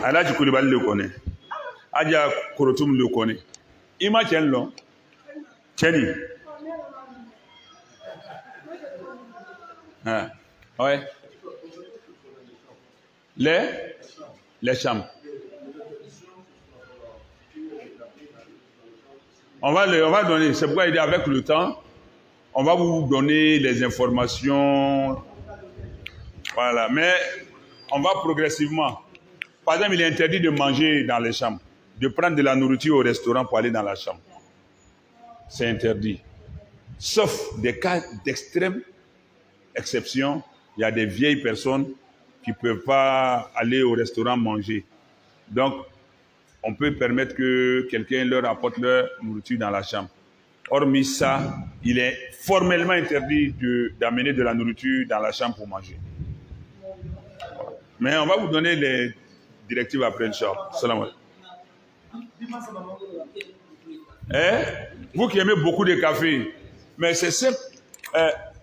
Allah Koulibaly le connaît. Adja Korotoum le connaît. Ima Tchenlo. Tcheni. Ah, ouais. Les chambres. On va donner, c'est pourquoi il dit avec le temps, on va vous donner les informations. Voilà, mais on va progressivement. Par exemple, il est interdit de manger dans les chambres, de prendre de la nourriture au restaurant pour aller dans la chambre. C'est interdit. Sauf des cas d'extrême exception, il y a des vieilles personnes qui ne peuvent pas aller au restaurant manger. Donc, on peut permettre que quelqu'un leur apporte leur nourriture dans la chambre. Hormis ça, il est formellement interdit d'amener de la nourriture dans la chambre pour manger. Mais on va vous donner les directives après, Inch'Allah. Salam alaikum. Vous qui aimez beaucoup de café, mais c'est simple.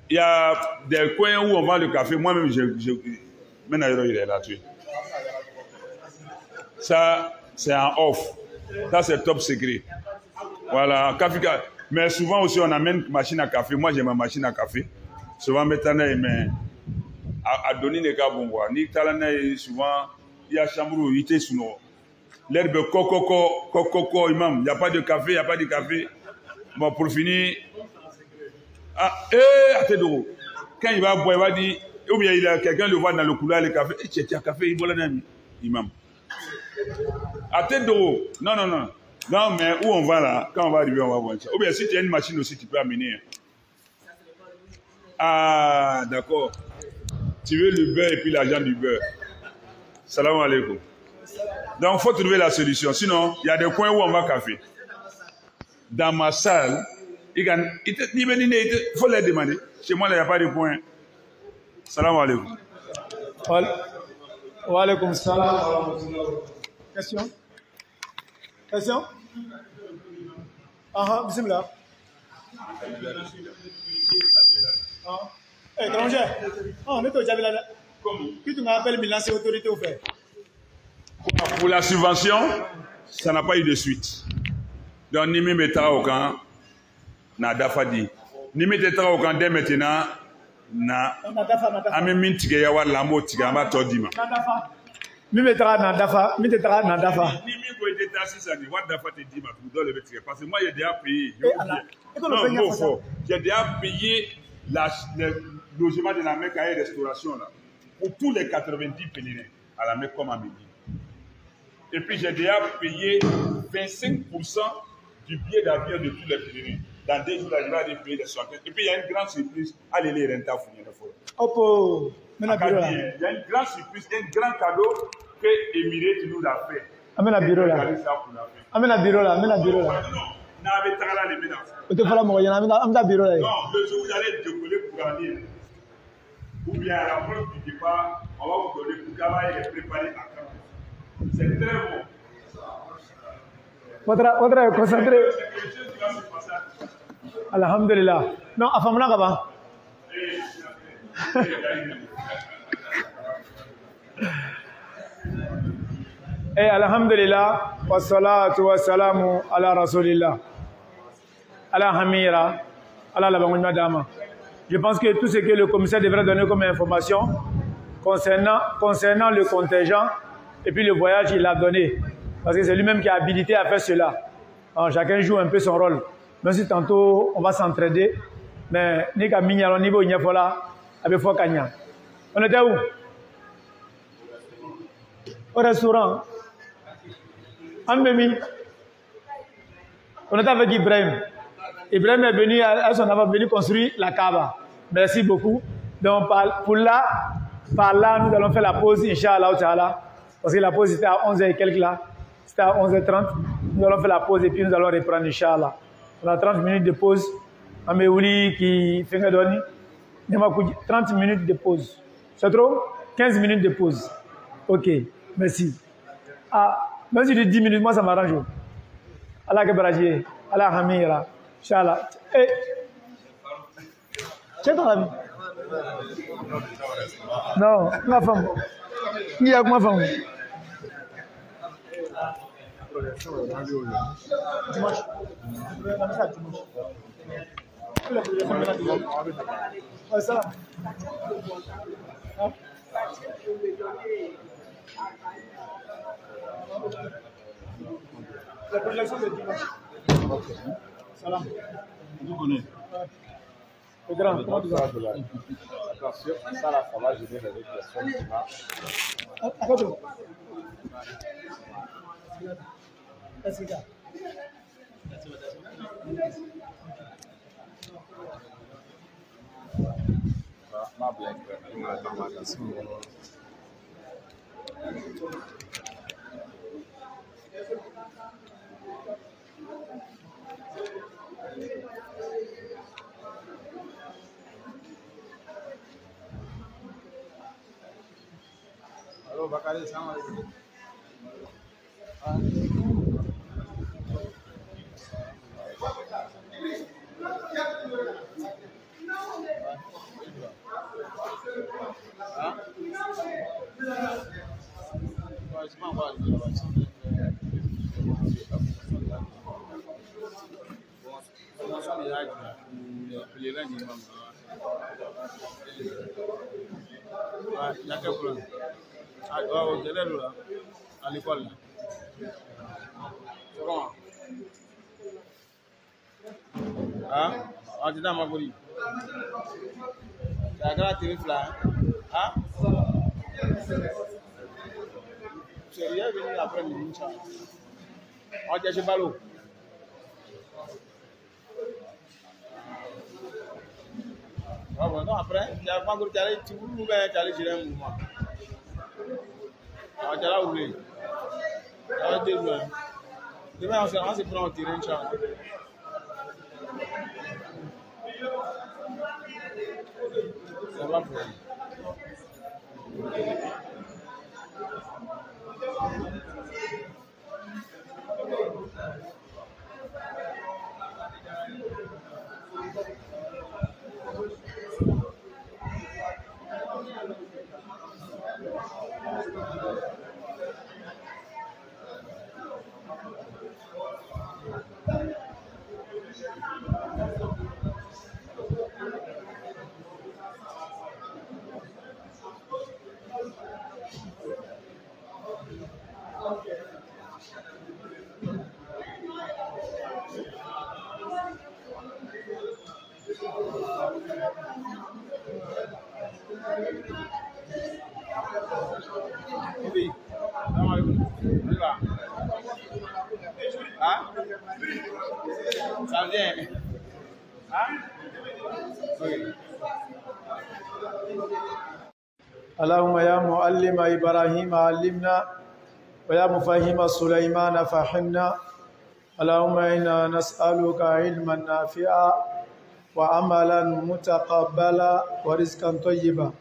Il y a des coins où on vend le café. Moi-même, maintenant, il est là-dessus. Ça, c'est en off. Ça, c'est top secret. Voilà, café. Mais souvent aussi, on amène une machine à café. Moi, j'ai ma machine à café. Souvent, maintenant, mais à donner les gars, bon, ni talana, souvent, il y a chambre, il était sous nous. L'herbe coco, imam. Il n'y a pas de café, il n'y a pas de café. Bon, pour finir. Ah, attends, quand il va boire, il va dire, ou bien quelqu'un le voit dans le couloir, le café, tu as un café, il boit là, imam. Attends, non. Non, mais où on va là, quand on va arriver, on va voir ça. Ou bien si tu as une machine aussi, tu peux amener. Ah, d'accord. Tu veux le beurre et puis l'argent du beurre. Salam alaikum. Donc, il faut trouver la solution. Sinon, il y a des coins où on va café. Dans ma salle, il faut les demander. Chez moi, il n'y a pas de point. Salam alaikum. Wa alaikum salam. Question? Question? Ah, bismillah. Étranger. On est au Jabila. Qui tu m'appelles Milan, c'est autorité au fait. Pour la subvention, ça n'a pas eu de suite. Donc, ni me mettra au camp, na dafa di. Ni me mettra au camp dès maintenant, na. Ami mintige ya wa lambo tiga ma todima. Mi mettra na dafa, mi mettra na dafa. Ni mi ko ete tasi ça ni wa dafa te di ma pour donner le ticket parce que moi j'ai déjà payé. J'ai déjà payé le logement de la Mecque et restauration là pour tous les 90 pèlerins à la Mecque comme à midi. Et puis j'ai déjà payé 25% du billet d'avion de tous les pèlerins. Dans 2 jours, là, je vais aller payer les soixantaines. Et puis il y a une grande surprise. Allez les renta fournir le foyer. Opo. Il y a une grande surprise, un grand cadeau que Émirate nous a fait. Amène la bureau là. Amène la bureau là. Amène la bureau là. Non, le jour où vous allez décoller pour aller, ou bien à la fin du départ, on va vous donner pour travailler et préparer à camp. C'est très bon. Votre concentré. Alhamdulillah. Non, à Famana Gaba. Alhamdulillah. Wa salatu wa salamu ala rasulillah. ala hamira, ala la madame. Je pense que tout ce que le commissaire devrait donner comme information concernant le contingent et puis le voyage, il l'a donné. Parce que c'est lui-même qui est habilité à faire cela. Alors, chacun joue un peu son rôle. Même si tantôt, on va s'entraider. Mais, Nika Mignalo, niveau Ignafola, avec Fokanya. On était où? Au restaurant. En Mémi. On était avec Ibrahim. Ibrahim est venu, à son avant, venu construire la Kaaba. Merci beaucoup. Donc, par là, nous allons faire la pause, Inch'Allah, parce que la pause était à 11h et quelques là. C'était à 11h30. Nous allons faire la pause et puis nous allons reprendre, Inch'Allah. On a 30 minutes de pause. Améouli qui fait un donné. 30 minutes de pause. C'est trop? 15 minutes de pause. Ok, merci. Ah, même si de 10 minutes, moi ça m'arrange. Allah Kebraji, Allah Hamira, Inch'Allah. Eh, c'est ton ami? Non, ma femme. Il y a ma femme. Dimanche. Ça. La projection de dimanche. Salam. Vous connaissez. Le grand, comment tu vas? Attention, ça là, ça va gérer les personnes qui marchent. Attends. Merci, gars. Ma blague, Allô, Bakary, salam alaikum. Il y a quel problème? Au délai là, à l'école. C'est bon. Ah, on dit dans ma bouille. C'est la télé là. Ah, c'est rien venu après midi. On dit je ballot. Ah bon, non, après, tu as pas encore allé, tu voulais aller gérer un mouvement. Alors, tu as là oublié. Alors, tu es loin. Demain, on se prend au tiré, Inch'Allah. Ça va pour lui. Oui. Hein? Ça vient. Hein? Oui. اللهم يا معلم إبراهيم علمنا ويا مفهم سليمان فهمنا اللهم إنا نسألك علما نافعا وعملا متقبلا ورزقا طيبا.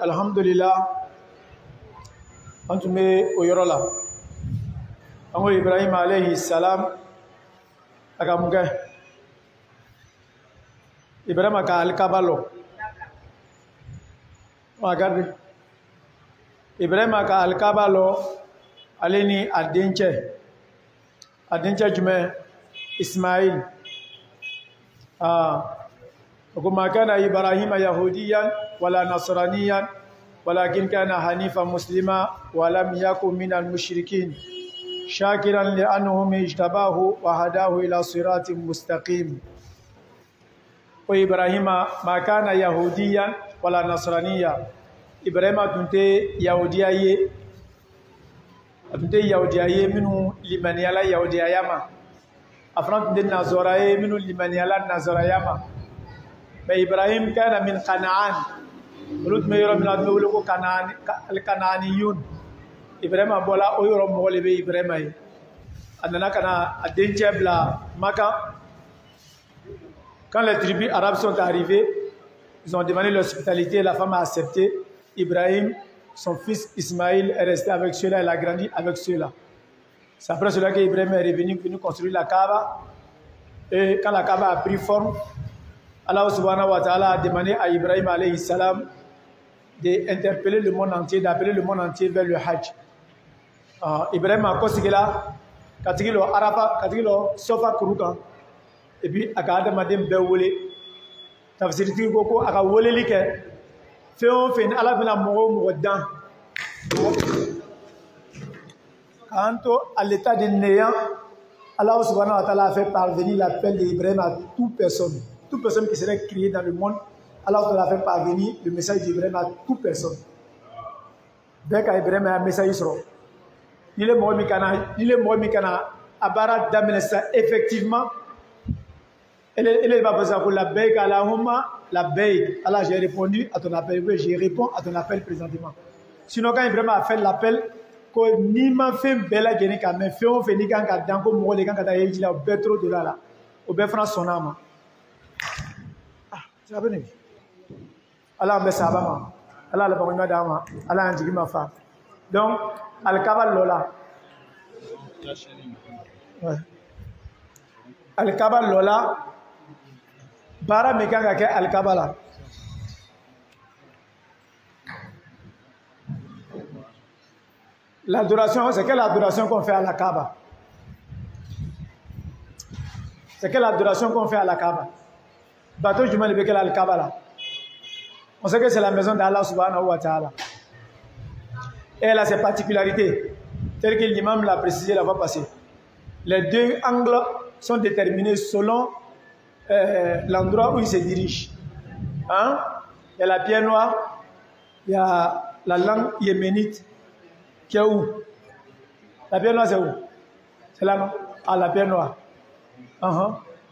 الحمد لله أنتم ويرولا أمو إبراهيم عليه السلام أكامك إبراهيم أكالكابالو Regarde. Ibrahim aka alkaba lo aleni adenche jume Ismaïl. وما كان إبراهيم يهوديا ولا نصرانيا ولكن كان حنيفا مسلما ولم يكن من المشركين شاكرا لأنهم اجتباه وهداه إلى صراط مستقيم. وإبراهيم ما كان يهوديا ولا نصرانيا. إبراهيم أتنتي يهوديا منه لمن يلا يهوديا ما أفرنت النصارى منه لمن يلا النصارى ما. إبراهيم كان من كنعان ولد ما يرى من أدنى كنعان الكنعانيون. إبراهيم أبولا أو يرى مغلبي إبراهيم أننا كنا أدنى بلا مكة. Quand les tribus arabes sont arrivées, ils ont demandé l'hospitalité, la femme a accepté. Ibrahim, son fils Ismaïl, est resté avec ceux-là, il a grandi avec ceux-là. C'est après cela qu'Ibrahim est venu construire la Kaaba. Et quand la Kaaba a pris forme, Allah subhanahu wa ta'ala a demandé à Ibrahim alayhi salam d'interpeller le monde entier, d'appeler le monde entier vers le Hajj. Ibrahim a consigné là, katigilo Araba, katigilo Sofa Kuruka. Et puis, à cada madame Bewole, tafsir Tirgoko, à Wole Like, fait à la bella moro dan. Quant à l'état de néant, Allah subhanahu wa ta'ala a fait parvenir l'appel d'Ibrahim à toute personne qui serait créée dans le monde. Allah a fait parvenir le message d'Ibrahim à toute personne. Dès qu'Ibrahim a un message, il est mort Mikana, Abara d'Amenesa, effectivement. Elle va passer pour la bague à la Homa, la bague. Alors j'ai répondu à ton appel. Oui, je réponds à ton appel présentement. Sinon, quand Ibrahim a fait l'appel, que ni m'a fait bella genika, mais fait on fait ni quand dans comme moi les gens quand il dit là, au bétro de là, au béfran son âme. Ah, c'est la bonne. Allah me sabama. Allah le bon madame. Allah a dit ma femme. Donc, al-Kaaba Lola. Ouais. Al-Kaaba Lola. Bara mekanga ke al-Kaaba. L'adoration, c'est quelle adoration qu'on fait à la Kaaba? C'est quelle adoration qu'on fait à la Kaaba? Bateau du mal bekel al-Kaaba là. On sait que c'est la maison d'Allah subhanahu wa ta'ala. Et elle a ses particularités, telles que l'imam l'a précisé la fois passée. Les deux angles sont déterminés selon l'endroit où il se dirige. Hein? Il y a la pierre noire, il y a la langue yéménite qui est où? La pierre noire c'est où? C'est là, non? Ah, la pierre noire.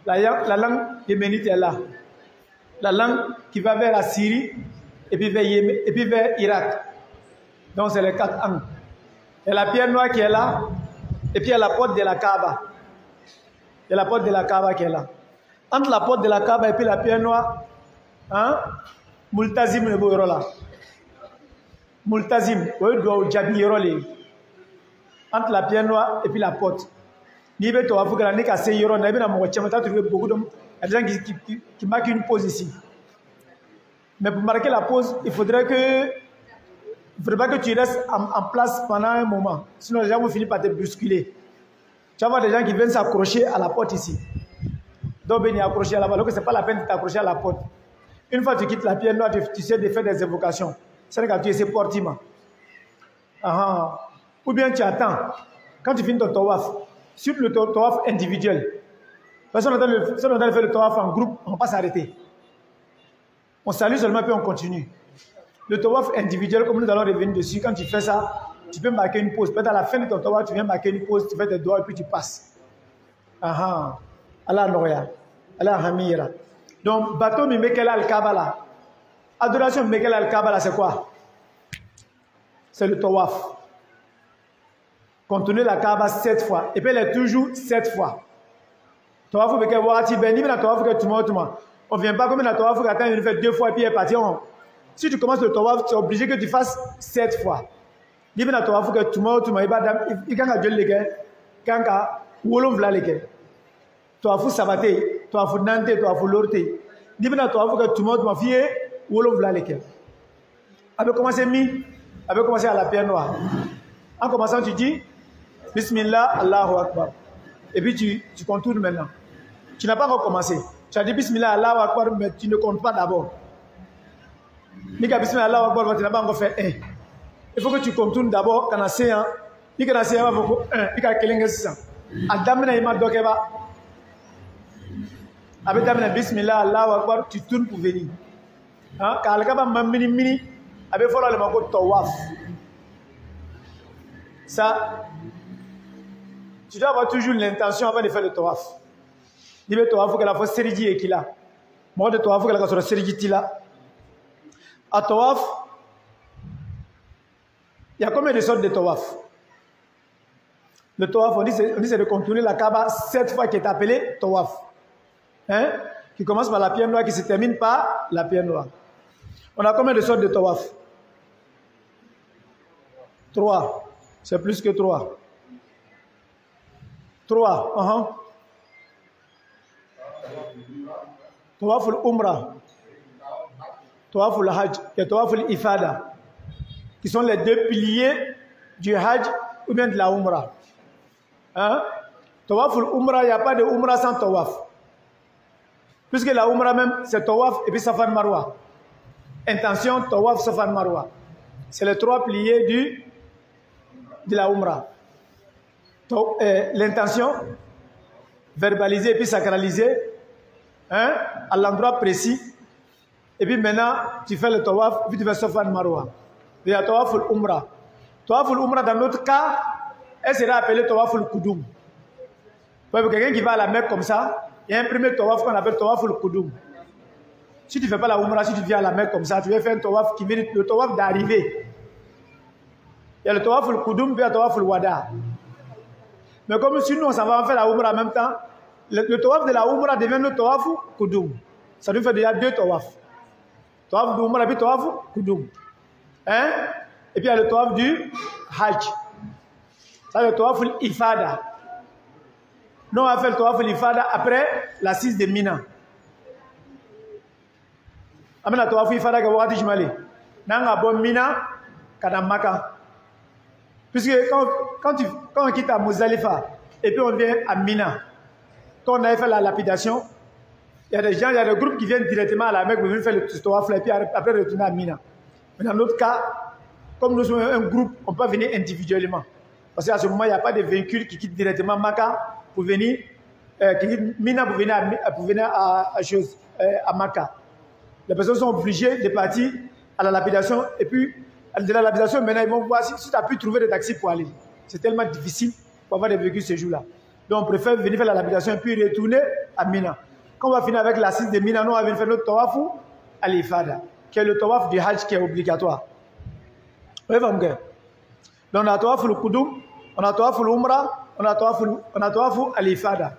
La langue yéménite est là. La langue qui va vers la Syrie et puis vers Irak. Donc c'est les quatre angles. Il y a la pierre noire qui est là et puis il y a la porte de la Kaaba. Il y a la porte de la Kaaba qui est là. Entre la porte de la Kaaba et puis la pierre noire, hein? Multazim le beau là. Multazim, entre la pierre noire et puis la porte. Ni be to afuka ni ka se yoro na bi na mo chama ta trouver beaucoup d'hommes qui marquent une pause ici. Mais pour marquer la pause, il faudrait pas que tu restes en place pendant un moment. Sinon les gens vont finir par te bousculer. Tu vas voir des gens qui viennent s'accrocher à la porte ici. Donc venir accrocher à la porte. Donc c'est pas la peine de t'accrocher à la porte. Une fois que tu quittes la pierre noire, tu sais de faire des évocations. C'est là que tu es portiment. Ou bien tu attends. Quand tu finis ton tawaf, sur le tawaf individuel, personne n'a fait le tawaf en groupe, on ne va pas s'arrêter. On salue seulement puis on continue. Le tawaf individuel, comme nous allons revenir dessus, quand tu fais ça, tu peux marquer une pause. Peut-être à la fin de ton tawaf, tu viens marquer une pause, tu fais tes doigts et puis tu passes. Allah Noya, Allah Hamira. Donc, bateau Mimekela al-Kaaba, adoration Mimekela al-Kaaba, c'est quoi? C'est le tawaf. Contourner la Kaaba 7 fois. Et puis elle est toujours 7 fois. Tawaf ou Mekela Wati Beni, mais la tawaf que tu m'as. On ne vient pas comme la tawaf que tu fais 2 fois et puis elle est partie. Si tu commences le tawaf, tu es obligé que tu fasses 7 fois. Il y a tawaf que tu m'as, il y a Dieu les gars, quand wolon vla les gars. Tawaf sabaté, tawaf nante, tawaf lorté. Il y a tawaf que tu m'as fié, wolon vla les gars. Avec commencé à la pierre noire. En commençant, tu dis Bismillah, Allahu Akbar. Et puis tu contournes maintenant. Tu n'as pas encore commencé. Tu as dit Bismillah, Allahu Akbar, mais tu ne comptes pas d'abord. Nika Bismillah, Allahu Akbar, tu n'as pas encore fait 1. Il faut que tu contournes d'abord, quand tu as 1. Nika na c'est 1, Nika Kelenge 600. Adamina Ima Dokeba. Avec Damina Bismillah, Allahu Akbar, tu tournes pour venir. Quand Alkaba Mamini Mini, avec Fola le Mako Tawaf. Ça, tu dois avoir toujours l'intention avant de faire le Tawaf. Il faut Tawaf, il faut que la fois Serigi est qu'il a. Moi, de Tawaf, il faut que la fois Serigi est là. À Tawaf, il y a combien de sortes de Tawaf? Le Tawaf, on dit c'est de contourner la Kaaba 7 fois qui est appelé Tawaf. Hein? Qui commence par la pierre noire, qui se termine par la pierre noire. On a combien de sortes de Tawaf? 3. C'est plus que 3. 3. Tawaf al-Umrah. Tawaf al-Hajj et Tawaf al-Ifada, qui sont les 2 piliers du Hajj ou bien de la Umrah. Hein? Tawaf al-Umrah, il n'y a pas de Umrah sans Tawaf. Puisque la Umrah même, c'est Tawaf et puis Safan Marwa. Intention, Tawaf, Safan Marwa. C'est les 3 piliers de la Umrah. L'intention, verbalisée et puis sacralisée, hein, à l'endroit précis. Et puis maintenant, tu fais le Tawaf, puis tu fais Safan Marwa. Il y a Tawaf al-Umrah. Tawaf al-Umrah, dans notre cas, elle sera appelée Tawaf al-Koudoum. Pour quelqu'un qui va à la Mecque comme ça, il y a un premier Tawaf qu'on appelle Tawaf al-Koudoum. Si tu ne fais pas la Umrah, si tu viens à la Mecque comme ça, tu vas faire un Tawaf qui mérite le Tawaf d'arrivée. Il y a le Tawaf al-Koudoum, puis il y a le Tawaf al-Wada. Mais comme si nous, on s'en va faire la Umrah en même temps, le Tawaf de la Umrah devient le Tawaf al-Koudoum. Ça nous fait déjà 2 Tawaf. Tawaf de Umrah et puis Tawaf al-Koudoum. Hein? Et puis il y a le Tawaf du Hajj. Ça, c'est le Tawaf al-Ifada. Nous, on va faire le Tawaf al-Ifada après l'assise de Mina. Amen, la Tawaf al-Ifada que vous avez dit, Nanga bon Mina, Kadamaka. Puisque quand on quitte à Muzdalifa et puis on vient à Mina, quand on avait fait la lapidation, il y a des gens, il y a des groupes qui viennent directement à la Mecque pour venir faire le Tawaf et puis après retourner à Mina. Mais dans notre cas, comme nous sommes un groupe, on peut venir individuellement. Parce qu'à ce moment, il n'y a pas de véhicules qui quittent directement Maka pour venir, Mina pour venir à Maka. Les personnes sont obligées de partir à la lapidation et puis de la lapidation, maintenant ils vont voir si tu as pu trouver des taxis pour aller. C'est tellement difficile pour avoir des véhicules ce jour-là. Donc on préfère venir faire la lapidation et puis retourner à Mina. Quand on va finir avec l'assise de Mina, nous on va venir faire notre Tawaf al-Ifada, qui est le Tawaf du Hajj qui est obligatoire. Oui, donc on a Tawaf al-Koudoum, on a Tawaf al-Umrah, on a Tawaf al-Ifada.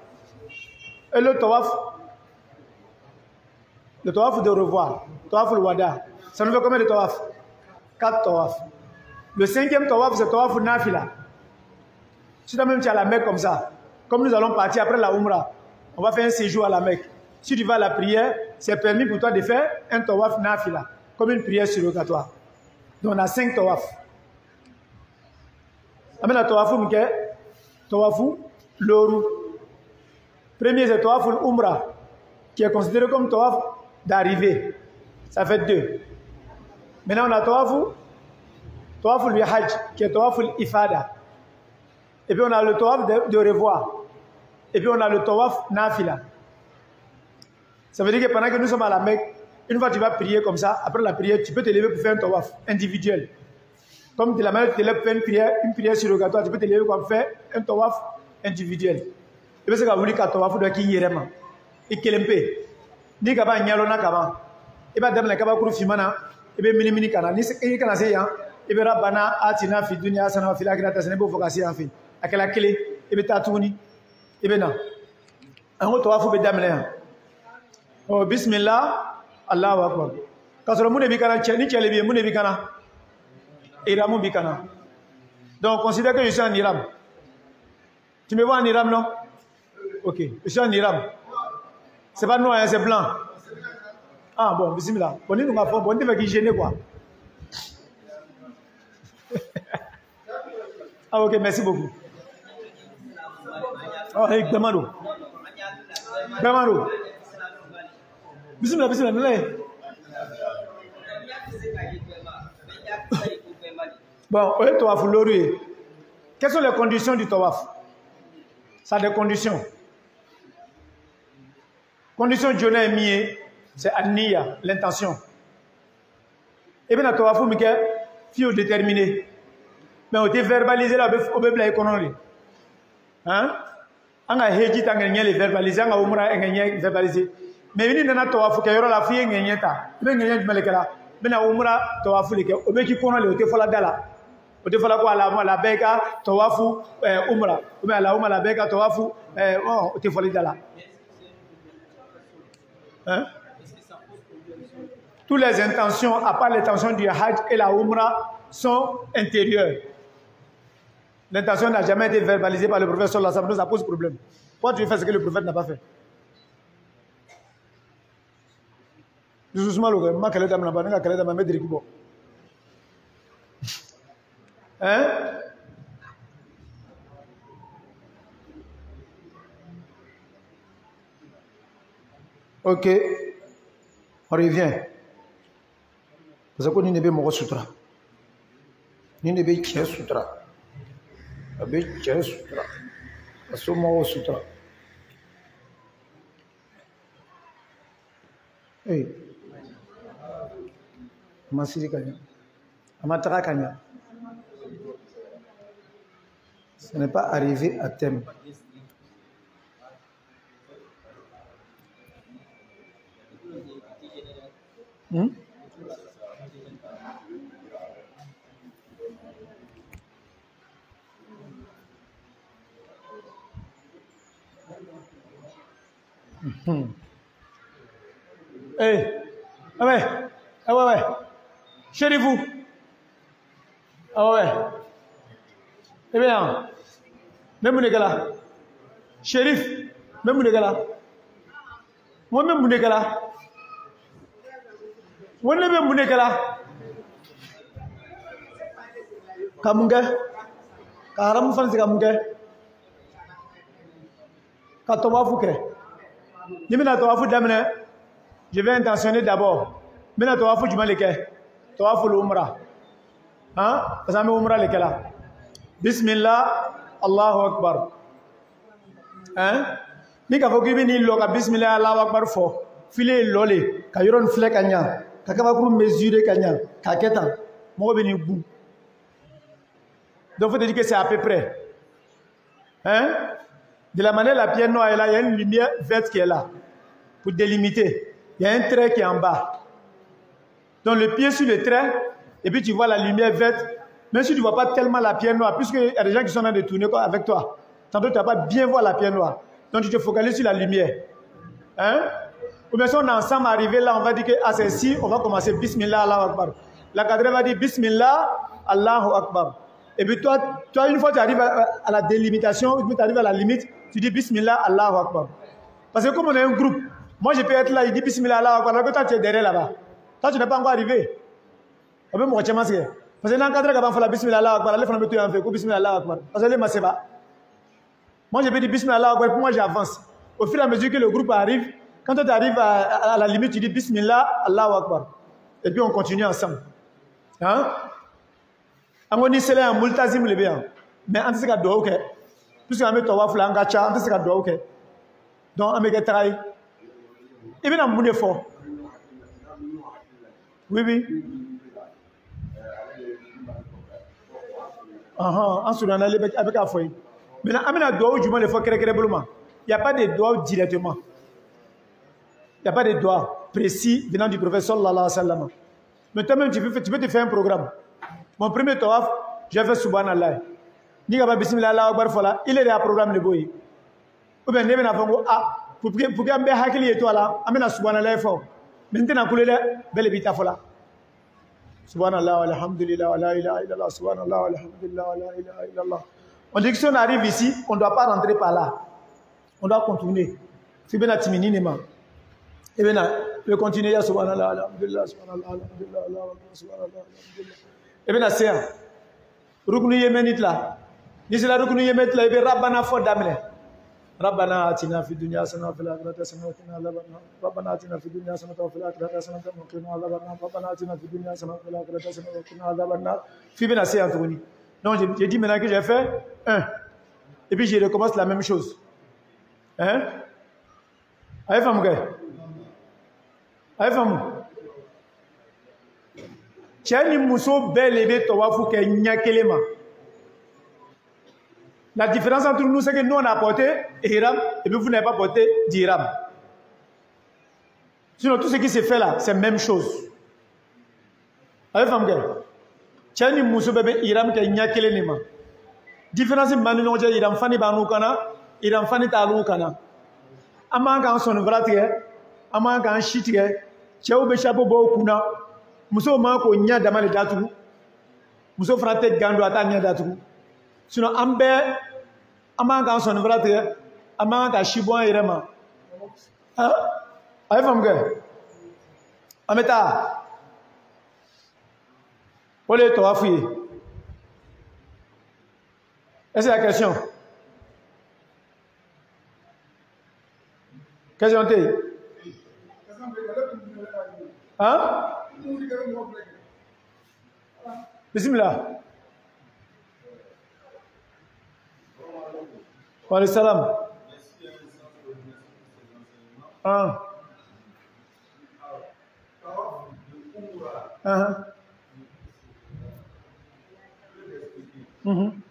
Et le Tawaf de revoir, Tawaf al-Wada, ça nous fait combien de Tawaf? 4 Tawaf. Le 5e Tawaf, c'est Tawaf al-Nafila. Si toi-même tu es à la Mecque comme ça, comme nous allons partir après la Umrah, on va faire un séjour à la Mecque. Si tu vas à la prière, c'est permis pour toi de faire un Tawaf Nafila, comme une prière surrogatoire. Donc on a 5 Tawaf. Amen, la Tawafu Mke, Tawafu Loru. Premier, c'est Tawaf al-Umrah, qui est considéré comme Tawaf d'arrivée. Ça fait 2. Maintenant, on a Tawaf al-Hajj, qui est Tawaf al-Ifada. Et puis, on a le Tawaf de revoir. Et puis, on a le Tawaf Nafila. Ça veut dire que pendant que nous sommes à la Mecque, une fois que tu vas prier comme ça, après la prière, tu peux te lever pour faire un Tawaf individuel. Comme de la manière que tu te lèves pour faire une prière surrogatoire, tu peux te lever pour faire un Tawaf individuel. Et puis, c'est que tu as un Tawaf de qui y est. Et qu'il est ni kaba nyalona kaba e ba damla kaba kuru fimana e be mini mini kana ni e kana se yan e be rabbana atina fi dunya hasana wa fil akhirati hasana bo fokasi yan fi akela kele e be tatuni e be na an to wafu be damla oh bismillah allahu akbar kasoro mun bi kana ni chele bi mun bi kana iramu bi kana. Donc considère que je suis en Iram. Tu me vois en Iram, non? Ok, je suis en Iram. C'est pas noir, c'est blanc. Ah bon, bismillah. Bon, nous avons bon, on gêner quoi. Ah ok, merci beaucoup. Oh, hey, demande. Bamaro. Bismillah, bismillah. Bon, oui, tawaf l'ori. Quelles sont les conditions du tawaf? Ça a des conditions. Condition de Jonah et c'est Aniya, l'intention. Et bien, le tawaf, il faut déterminer. Mais on peut verbaliser la économie. Hein? On a héji tangenya les verbaliser, on a umra ngenya verbaliser. Mais une nana tawaf qui yora la fille ngenya ta. Mais ngenya du malekala. Mais na umra tawaf le ke. Obe ki kono le ote fola dala. Ote fola ko la beka tawafu umra. Obe la umra la beka tawafu ote fola dala. Hein? Toutes les intentions, à part l'intention du Hajj et la Umrah, sont intérieures. L'intention n'a jamais été verbalisée par le prophète sallallahu alayhi wa sallam, ça pose problème. Pourquoi tu fais ce que le prophète n'a pas fait? Hein? Ok. On revient. Parce que nous n'avons pas de sutra. Nous n'avons pas de sutra. Nous n'avons pas de sutra. Nous n'avons pas de sutra. Hey. Masiri Kanya. Amatara Kanya. Ce n'est pas arrivé à thème. Hey, ah ouais, chez-vous. Ah ouais. Eh bien, même les gars là, shérif, même les gars là, moi-même les gars là, moi-même les gars là, Kamunga, Karam France Kamunga, Katowafuke. Je vais intentionner d'abord. Maintenant, tu vas faire du mal, tu vas faire l'umrah. Hein? Parce que l'umrah, là. Bismillah, Allahu Akbar. Hein? Ni ka foki ni loka Bismillah, Allahu Akbar fo. Filer lolé, ka yoron flek anya, ka kaba pour mesurer kanya, ka keta, mo beni bou. Donc faut te dire que c'est à peu près. Hein? De la manière la pierre noire est là, il y a une lumière verte qui est là pour délimiter. Il y a un trait qui est en bas. Donc le pied sur le trait, et puis tu vois la lumière verte. Même si tu ne vois pas tellement la pierre noire, puisqu'il y a des gens qui sont en train de tourner avec toi. Tantôt tu ne vas pas bien voir la pierre noire. Donc tu te focalises sur la lumière. Hein? Ou bien si on est ensemble arrivé là, on va dire que à ceci, on va commencer Bismillah, Allahu Akbar. La cadre va dire Bismillah, Allahu Akbar. Et puis toi une fois que tu arrives à la délimitation, tu arrives à la limite, tu dis Bismillah, Allahu Akbar. Parce que comme on est un groupe, moi je peux être là, il dit Bismillah, Allahu Akbar, alors que toi tu es derrière là-bas. Toi tu n'es pas encore arrivé. Parce que dans le cadre quand on fait la Bismillah, Allahu Akbar, allez faire un peu, Bismillah, Allahu Akbar. Parce que les pas. Moi je peux dire Bismillah, Allahu Akbar, pour moi j'avance. Au fur et à mesure que le groupe arrive, quand tu arrives à la limite, tu dis Bismillah, Allahu Akbar. Et puis on continue ensemble. Hein? Amoni c'est là un multazim le bien. Mais en tout cas doit OK. Puisque on met tawaf là en gacha, en tout cas doit OK. Donc on met travail. Et bien on monte fort. Oui. En soudan avec un foyer. Maintenant amena doigt du moins le fort crééblement. Il n'y a pas de doigt directement. Il n'y a pas de doigt précis venant du prophète sallallahu alayhi wa sallam. Mais toi-même tu peux te faire un programme. Mon premier tawaf, j'ai fait subhanallah. Ni ka bismillah Allahu Akbar fola, il est à programme de boy. Ou bien nebe na fango pour que ambe hakili eto ala, amena subhanallah fo. Maintenant kulele bele bita fola. Subhanallah walhamdulillah wa la ilaha illallah subhanallah walhamdulillah wa la ilaha illallah. On dit que si on arrive ici, on ne doit pas rentrer par là. On doit continuer. C'est bien la timini nema. Et bien le continuer ya subhanallah alhamdulillah subhanallah alhamdulillah subhanallah alhamdulillah. Et bien, c'est un. Rukunu yemenit là. Ni c'est la rukunu yemenit là, et bien, Rabbana fo damne. ربنا آتنا في الدنيا حسنة وفي الآخرة حسنة وقنا عذاب النار ربنا آتنا في الدنيا حسنة وفي الآخرة حسنة وقنا عذاب النار ربنا آتنا في الدنيا حسنة وفي الآخرة حسنة وقنا عذاب النار في bien assez Anthony. Donc j'ai dit maintenant que j'ai fait 1 et puis je recommence la même chose. Hein? Allez femme gars. Allez femme. Tiens muso bel ebe tawafu ke nyakelema. La différence entre nous, c'est que nous, on a porté Hiram et puis vous n'avez pas porté d'Hiram. Sinon, tout ce qui se fait là, c'est la même chose. Avec femme, tiens, nous moussou bébé Hiram qui n'y a que les mains. Différence, manu non j'ai Hiram fani banu kana, Hiram fani talu kana. Amang kan son vratie, amang kan chitie, tiens ou béchapo bo kuna, moussou manko nya damale datu, moussou frate gando ata nya datu. Sinon, ambe amanga son vrate amanga shibon irema ay fam ge ameta ole to afuye. Est-ce la question? Question T. Hein? Bismillah. Wa salam. Ah. Ah. Mhm.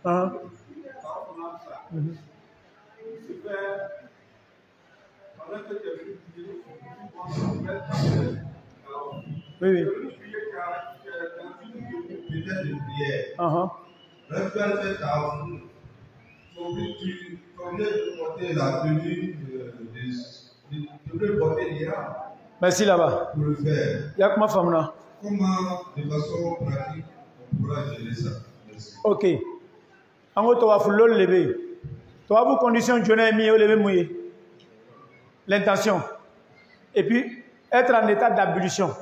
Ah. Mhm. Oui, oui. Uh-huh. Merci là-bas. Pour le faire. Il y a comment femme là? Comment, de façon pratique, on pourra gérer ça? Merci. Ok. En gros, tu vas faire le lever. Tu vas vous conditions de lever mouillé. L'intention. Et puis, être en état d'ablution.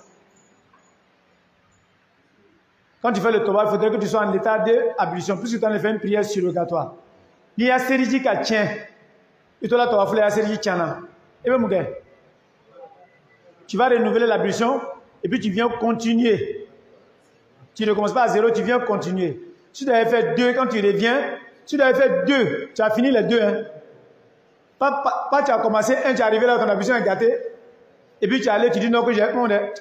Quand tu fais le tawaf, il faudrait que tu sois en état d'ablution, puisque tu en as fait une prière surrogatoire. Il y a Serigi qui tient. Et toi là, tu vas faire la Serigi qui tient. Et bien, mon gars, tu vas renouveler l'ablution et puis tu viens continuer. Tu ne commences pas à 0, tu viens continuer. Si tu avais fait 2, quand tu reviens, si tu avais fait 2, tu as fini les 2. Hein. Pas tu as commencé 1, tu es arrivé là, ton ablution est gâtée. Et puis tu es allé, tu dis non, que j'ai.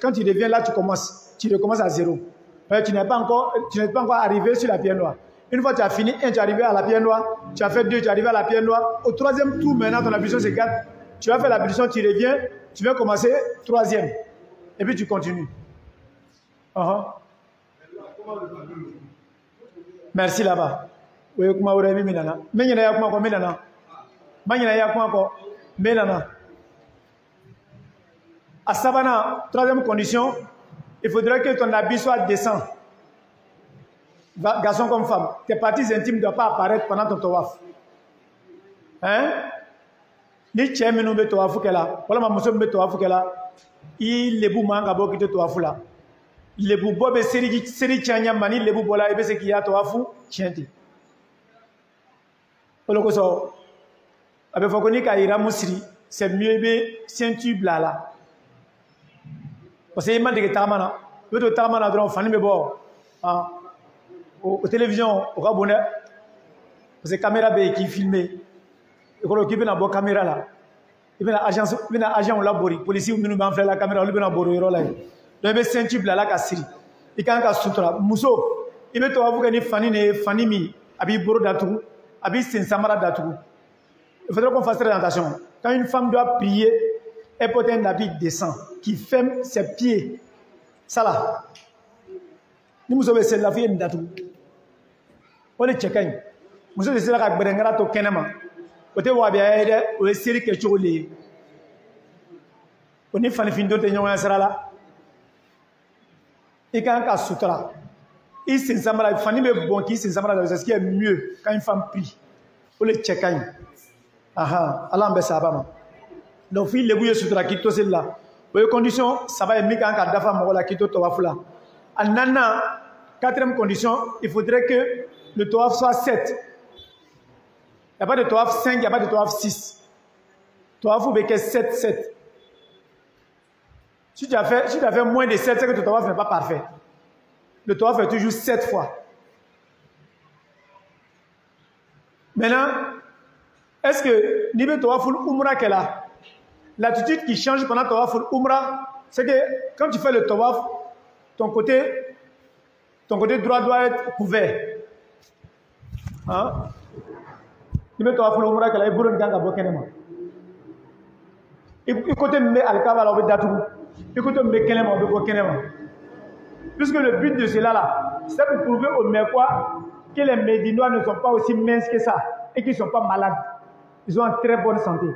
Quand tu reviens là, tu recommences à 0. Tu n'es pas encore arrivé sur la pierre noire. Une fois que tu as fini 1, tu es arrivé à la pierre noire, tu as fait 2, tu es arrivé à la pierre noire. Au 3e tour, maintenant, ton ablution se gâte. Tu vas faire l'ablution, tu reviens, tu viens commencer 3e. Et puis tu continues. Merci là-bas. Oui, comment vous avez mis là? Mais il y a quoi comme là? Mais il y a quoi encore? Mais là. À Savannah, 3e condition, il faudrait que ton habit soit décent. Garçon comme femme, tes parties intimes ne doivent pas apparaître pendant ton tawaf. Hein? Ni tu es minu be tawafu kela, wala ma muso be tawafu kela, il lebu manga bo kite tawafu la. Lebu bo be seri chanya mani lebu bola ebe se kiya tawafu chienti. Oloko so abe fokoni ka ira musri, c'est mieux be ceinture blala. Parce que il m'a dit que tamana, le tamana dron fani me bo. Ah. Au télévision au Gabonais, parce que caméra be qui filmé. Et quand on occupe la bonne caméra là, il y a un agent au labori, policier ou nous fait la caméra, il y a un boro là. Donc il y a un ceinture là qui a siri. Il y a un sutra. Muso, il y a un fani mi, abi boro datou, abi sensamara datou. Il faudrait qu'on fasse très attention. Quand une femme doit prier, elle porte un habit décent qui ferme ses pieds. Ça là. Nous sommes celle la fille datou. On est chacun. Nous sommes celle la qui to kenema. Ote wabia o seri ke chole oni fani findo te nyon sala et quand ka sutra il s'ensamra fani me bon qui s'ensamra c'est ce qui est mieux quand une femme prie pour le chekain aha Allah mbe sabama donc fil le bouye sutra ki to celle-là aux conditions ça va mi quand ka dafa mo la ki to tawafula anana 4e condition il faudrait que le tawaf soit 7. n'y a pas de tawaf 5, il n'y a pas de tawaf 6. Tawaf ou béquet 7, 7. Si tu as fait moins de 7, c'est que ton tawaf n'est pas parfait. Le tawaf est toujours 7 fois. Maintenant, est-ce que niveau tawaful umrah qu'elle a, l'attitude qui change pendant tawaful umrah, c'est que quand tu fais le tawaf, ton côté droit doit être couvert. Hein? Niveau tawaful umrah qu'elle a, il faut le ganga bokenema. Et côté me al-Kaaba là, on veut datou. Et côté me kenema, on veut bokenema. Puisque le but de cela là, c'est pour prouver aux Mecquois que les Médinois ne sont pas aussi minces que ça et qu'ils ne sont pas malades. Ils ont une très bonne santé.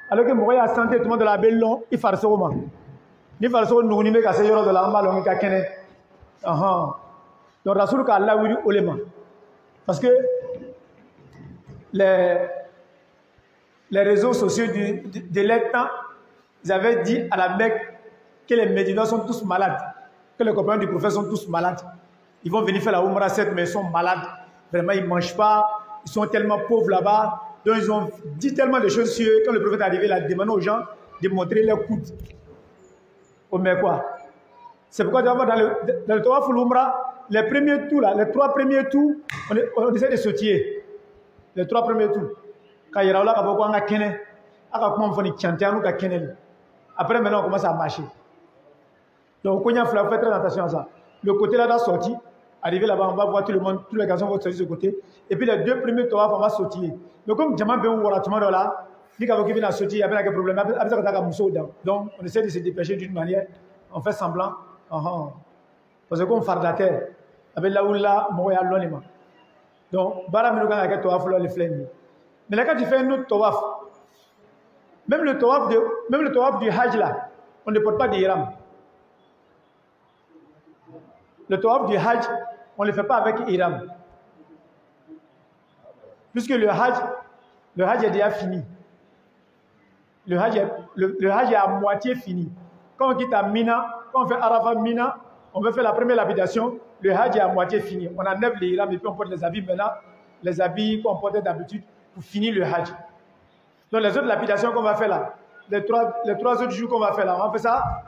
Alors que moi, il y a santé, tout le monde de la belle long, il faut le savoir. Il faut le savoir, nous n'importe quel jour de la malle, on est qu'à donc, Rasoul Allah oui olema. Parce que les réseaux sociaux de l'état, ils avaient dit à la Mecque que les Médinois sont tous malades, que les compagnons du prophète sont tous malades. Ils vont venir faire la Umrah 7, mais ils sont malades. Vraiment, ils ne mangent pas. Ils sont tellement pauvres là-bas. Donc, ils ont dit tellement de choses sur eux. Quand le prophète est arrivé, il a demandé aux gens de montrer leurs coudes. Au Mecquois. C'est pourquoi, dans le Tawaf Umrah, les premiers tours, là, les 3 premiers tours, on essaie de sautiller. Les 3 premiers tours. Quand il y a là, on a kene. Après, maintenant, on commence à marcher. Donc, on fait très attention à ça. Le côté là, sorti. Arrivé là-bas, on va voir tout le monde, tous les garçons vont sortir de ce côté. Et puis les 2 premiers tawaf, on va sautiller. Mais comme Djaman Ben Oura, tout le monde là, il y a un sortir, il y a un problème. Donc, on essaie de se dépêcher d'une manière. On fait semblant. Parce qu'on fait la terre. Avec là où là, on va aller loin. Donc, Bara Minugan a un tawaf là, les flingues. Mais là, quand tu fais un autre tawaf, même le tawaf du Hajj là, on ne porte pas d'ihram. Le tawaf du Hajj, on ne le fait pas avec ihram. Puisque le Hajj est déjà fini. Le Hajj est à moitié fini. Quand on quitte à Mina, quand on fait Arafat Mina, on veut faire la première lapidation, le Hajj est à moitié fini. On enlève les ihram et puis on porte les habits maintenant, les habits qu'on portait d'habitude pour finir le Hajj. Donc les autres lapidations qu'on va faire là, les trois autres jours qu'on va faire là, on fait ça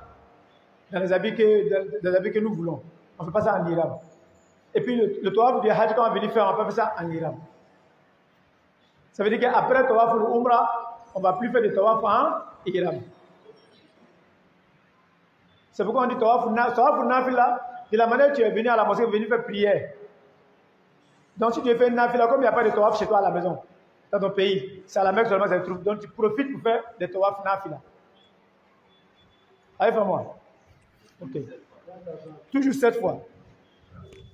dans les habits que nous voulons. On ne fait pas ça en ihram. Et puis le tawaf du Hajj, quand on va venir faire, on peut faire ça en ihram. Ça veut dire qu'après le tawaf ou l'umrah, on ne va plus faire de tawaf en ihram. C'est pourquoi on dit tawaf ou nafila, de la manière que tu es venu à la mosquée, tu es venu faire prière. Donc si tu fais une nafila, comme il n'y a pas de tawaf chez toi à la maison, dans ton pays, c'est à la Mecque seulement ça se trouve. Donc tu profites pour faire des tawaf nafila. Allez, fais-moi. Ok. Toujours 7 fois.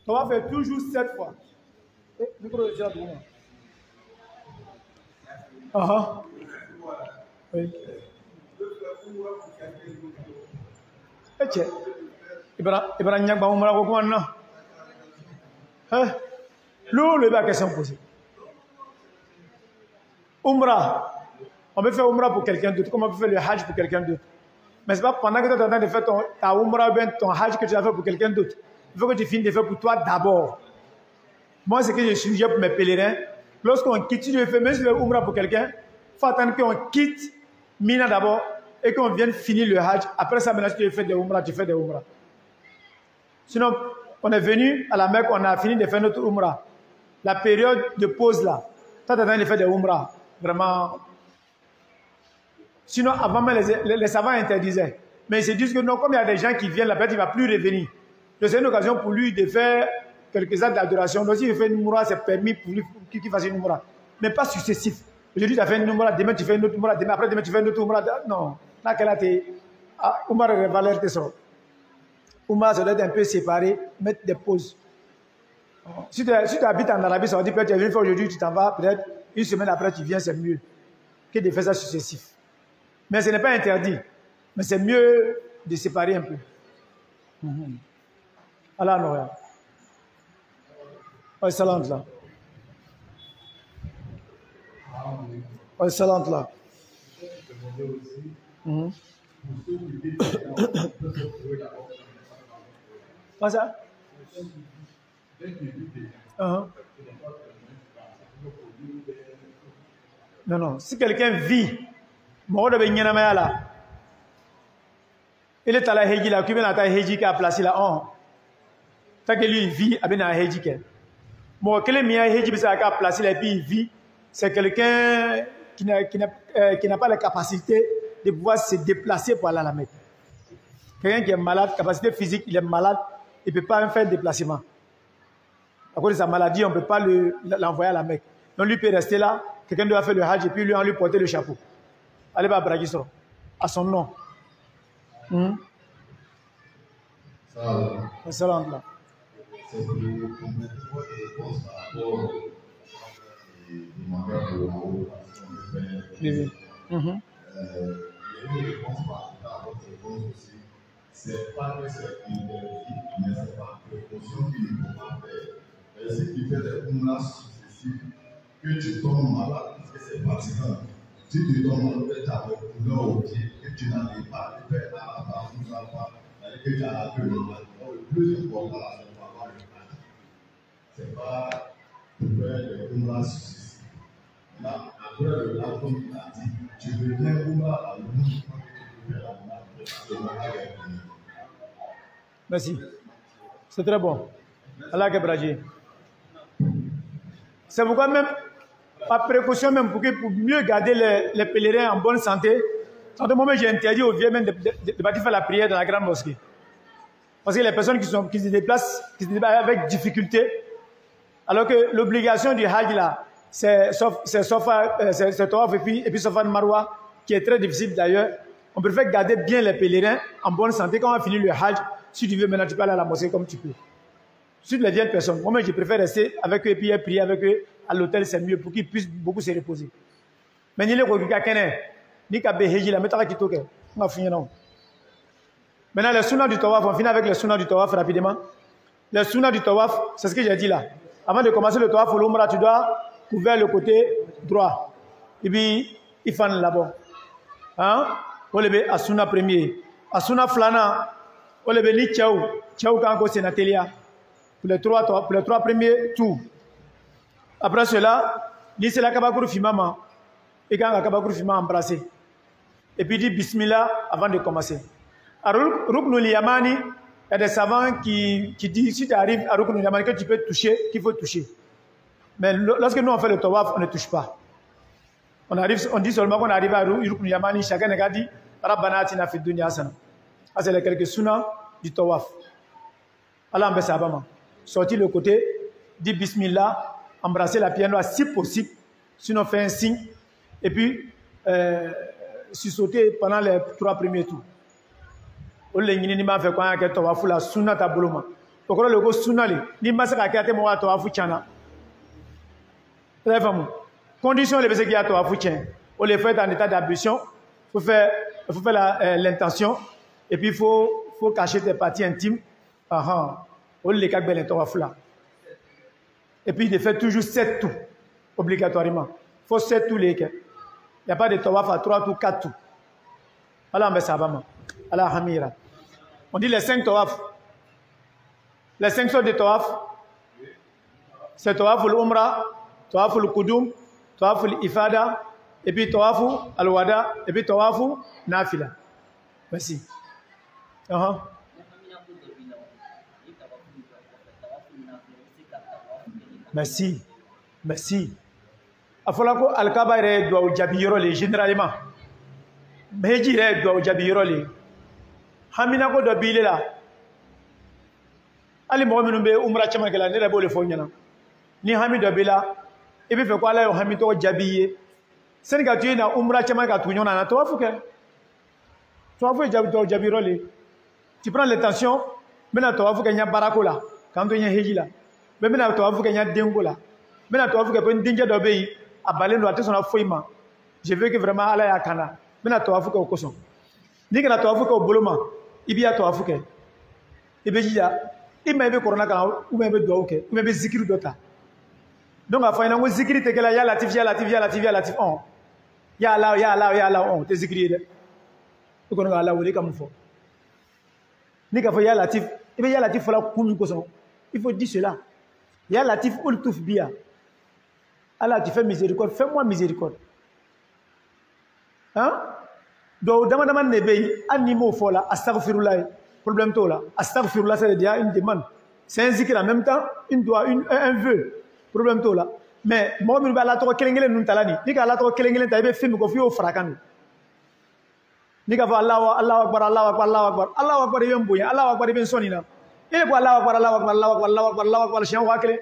On va faire toujours 7 fois. Micro de déjà pour moi. Oui. Et tiens. Ibrahim Nyagba Oumra Kokouan non. L'eau, le bas question posée. Umrah. On peut faire Umrah pour quelqu'un d'autre, comme on peut faire le Hajj pour quelqu'un d'autre. Mais ce n'est pas pendant que tu es en train de faire ta Umrah ou ton Hajj que tu vas faire pour quelqu'un d'autre. Il faut que tu finisses de faire pour toi d'abord. Moi, c'est que je suis pour mes pèlerins. Lorsqu'on quitte, si je fais même si je fais Umrah pour quelqu'un, il faut attendre qu'on quitte Mina d'abord et qu'on vienne finir le Hajj. Après ça, maintenant, si tu fais des Umrah, tu fais des Umrah. Sinon, on est venu à la Mecque, on a fini de faire notre Umrah. La période de pause là, tu es en train de faire des Umrah. Vraiment. Sinon, avant même, les savants interdisaient. Mais ils se disent que non, comme il y a des gens qui viennent, la personne ne va plus revenir. Donc c'est une occasion pour lui de faire quelques actes d'adoration. Donc s'il fait une Umrah, c'est permis pour lui qu'il fasse une Umrah. Mais pas successif. Aujourd'hui, tu as fait une Umrah, demain tu fais une autre Umrah, après demain tu fais une autre Umrah. Non. Là, qu'elle a été. Umrah de valeur tes sorts. Umrah, ça doit être un peu séparé, mettre des pauses. Si tu habites en Arabie Saoudite, peut-être tu es venu faire aujourd'hui, tu t'en vas, peut-être une semaine après tu viens, c'est mieux que de faire ça successif. Mais ce n'est pas interdit. Mais c'est mieux de séparer un peu. Allah nous regarde. Oh, salam là. Oh, salam là. Pas ça? Non, non. Si quelqu'un vit, il est à la Heji là, qui vient à la Heji qui a placé là, tant que lui vit, il a Heji. Bon, quel est le meilleur Heji qui a placé là et puis il vit, c'est quelqu'un qui n'a pas la capacité de pouvoir se déplacer pour aller à la Mecque. Quelqu'un qui est malade, capacité physique, il est malade, il ne peut pas faire de déplacement. À cause de sa maladie, on ne peut pas l'envoyer à la Mecque. Donc lui peut rester là, quelqu'un doit faire le Hajj et puis lui, on lui porter le chapeau. Allez, va Bragisro, à son nom. Salam. Là. C'est pour compléter votre réponse par rapport au mandat de la haute. Il y a une réponse par rapport à votre réponse aussi. C'est pas que c'est interdit, mais c'est par précaution qu'il ne faut pas faire. Ce qui fait des umrahs successifs, que tu tombes malade, parce que c'est fatigant. Si tu tombes malade, tu as le douleur au pied, que tu n'arrives pas à faire à la base, que tu as la queue de mal. Le plus important, c'est de avoir le mal. C'est pas de faire des umrahs successifs. Là, après le là, comme il a dit, tu reviens umrah à l'union quand tu fais la umrah. Merci. C'est très bon. Allah Kebraji. C'est pourquoi même, par précaution même, pour mieux garder les pèlerins en bonne santé, à un moment j'ai interdit aux vieux même de partir faire la prière dans la grande mosquée. Parce que les personnes qui se déplacent avec difficulté, alors que l'obligation du Hajj là, c'est Tawaf et puis Safa Marwa, qui est très difficile d'ailleurs. On préfère garder bien les pèlerins en bonne santé quand on a fini le Hajj. Si tu veux maintenant, tu peux aller à la mosquée comme tu peux. Si les vieilles personnes, moi je préfère rester avec eux et puis prier avec eux à l'hôtel, c'est mieux pour qu'ils puissent beaucoup se reposer. Mais ni les Rogikakene, ni Kabeheji, la méthode qui toque, on va finir non. Maintenant, les sunnahs du Tawaf, on finit avec les sunnahs du Tawaf rapidement. Les sunnahs du Tawaf, c'est ce que j'ai dit là. Avant de commencer le Tawaf ou l'Umrah, tu dois couvrir le côté droit. Et puis, il faut là-bas. Hein? On le à sunnah premier. À sunnah flana, on le ni tchaou. Tchaou quand c'est Natelia. Pour les trois premiers tours. Après cela, ni c'est la kabakourou fimama. Et quand la kabakourou fimama embrassé. Et puis dit bismillah avant de commencer. À Ruknul Yamani, il y a des savants qui disent si tu arrives à Ruknul Yamani que tu peux toucher, qu'il faut toucher. Mais lorsque nous on fait le tawaf, on ne touche pas. On dit seulement qu'on arrive à Ruknul Yamani, chacun a dit Rabbana atina fid dunya hasana. Ça c'est les quelques sunnahs du tawaf. Allah en sabama. Sortir le côté, dit bismillah, embrasser la pierre noire si possible, sinon faire un signe, et puis sauter pendant les 3 premiers tours. O le ñini ni ma fe ko an ke tawafu la sunna ta buluma o ko le ko sunna li ni ma se ka ke mo wa tawafu chana la famu condition le bese ki ya tawafu chen o le fait en état d'ablution faut faire l'intention et puis faut cacher tes parties intimes o le ka gbele tawafu la et puis de faire toujours 7 tours obligatoirement faut 7 tours les que il y a pas de tawaf à 3 tours 4 tours Allah me sabama Allah hamira. On dit les 5 tawaf. Les 5 sortes de tawaf. C'est tawaf al-umrah, tawaf al-qudum, tawaf al-ifada, et puis tawaf al-wada, et puis tawaf nafila. Merci. Merci. Merci. Afolako al-Kaaba re doit jabi yorole généralement. Meji re doit jabi yorole. Hamina ko do bile la ali mo minnu be umra chama kala ne rebo le fo nyana ni hami do bila e be fe ko ala yo hami to jabiye sen ga tu na umra chama ka tu nyona na to afuke to afu jabi to jabiro le tu prends l'intention mena to afuke nya barako la kan to nya heji la be mena to afuke nya dengo la mena to afuke pen dinje do be abale no atesona foima je veux que vraiment ala ya kana mena to afuke o koso ni kana to afuke o boloma ibia to afuke ibejia ima ibe corona kan ou même do oke ou même zikiri dota donc afa ina ngo zikiri te kala ya latif on ya Allah on te zikiri de ko no Allah wori kam fo ni ka fo ya latif ibe ya latif la kumi ko so il faut dire cela ya latif ultuf biya Allah tu fais miséricorde fais-moi miséricorde Hein? Donc, demande nebe, animaux fola, astaghfirullah, problème to là. Astaghfirullah, c'est déjà une demande. C'est un zikr en même temps, un vœu. Problème to là. Mais, moi, je vais aller à la kelengele n'untalani. Ni ka la to kelengele taïbe film ko fiyo frakan. Ni ka fa Allah akbar, Allah akbar, Allah akbar. Allah akbar ibn boya, Allah akbar ibn sonina. Il est quoi Allah akbar, Allah akbar, Allah akbar, Allah akbar, Allah akbar, chien wa kele.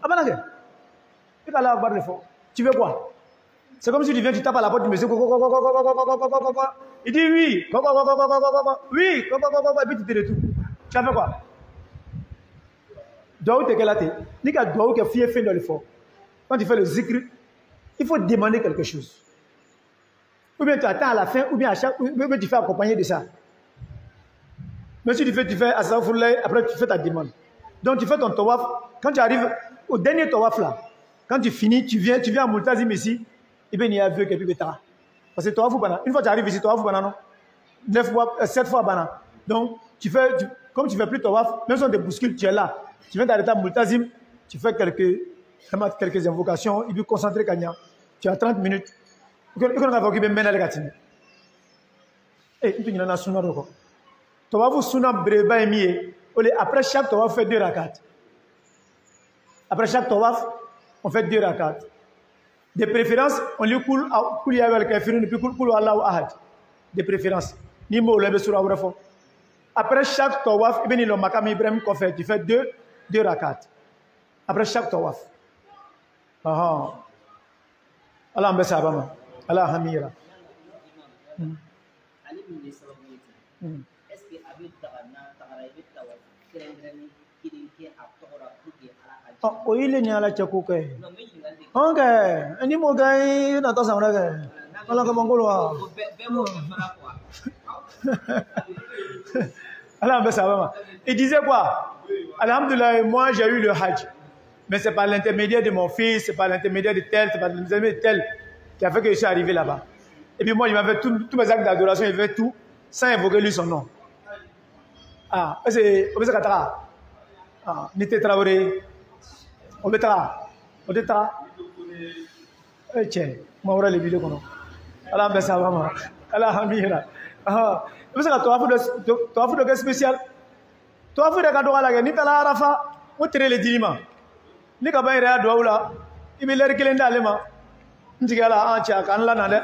Abanake. Ni ka Allah akbar le fond. Tu veux quoi? C'est comme si tu viens, tu tapes à la porte du monsieur. Il dit oui. Oui. Et puis tu te retournes. Tu as fait quoi? Doaou te kelate. Ni ka doaou ke fiye fin dans le fond. Quand tu fais le zikr, il faut demander quelque chose. Ou bien tu attends à la fin, ou bien tu fais accompagner de ça. Mais si tu fais astaghfirullah, après tu fais ta demande. Donc tu fais ton tawaf. Quand tu arrives au dernier tawaf là, quand tu finis, tu viens à Multazim ici, et bien il y a un vœu qui est plus bêta. Parce que tawaf ou bana. Une fois que tu arrives ici, tawaf ou bana non 9 fois, 7 fois bana. Donc comme tu fais plus tawaf, même si on te bouscule, tu es là. Tu viens d'arrêter à Multazim, tu fais quelques invocations, et puis concentré Kanya. Tu as 30 minutes. Et tu n'as pas sunna roko. Tawaf sunna breba emiye. Après chaque tawaf, on fait 2 rakats. Après chaque tawaf, on fait 2 rakats. De préférence, on lit Kul ya wal kafirun puis Kul Allahu ahad. De préférence. Ni mo lebe sur awrafo. Après chaque tawaf, ibn le makam Ibrahim qu'on fait, tu fais 2 rakats. Après chaque tawaf. Allah mbesa abama. Allah hamira. Est-ce que avec oh ile ni ala chakuke. Okay, ini mo gai na to samra ke. Allah ka bangolo. Allah mbesa abama. Il disait quoi? Alhamdulillah, moi j'ai eu le hajj. Mais c'est par l'intermédiaire de mon fils, c'est par l'intermédiaire de tel, c'est par l'intermédiaire de tel qui a fait que je suis arrivé là-bas. Et puis moi, il m'a fait tous mes actes d'adoration, il fait tout, sans invoquer lui son nom. Ah, c'est Katara. Ah, Nite Traoré. Obetara. Eh, tiens, moi, on va les vidéos qu'on a. Allah me ça va, Allah hamira. Ah, c'est ça, toi, tu as spécial. Toi, tu as fait de la Nita la Arafa, ou tu les diliments. Ni ka bayira do wala ibe ler kelen dale ma ndigala an cha kan la na de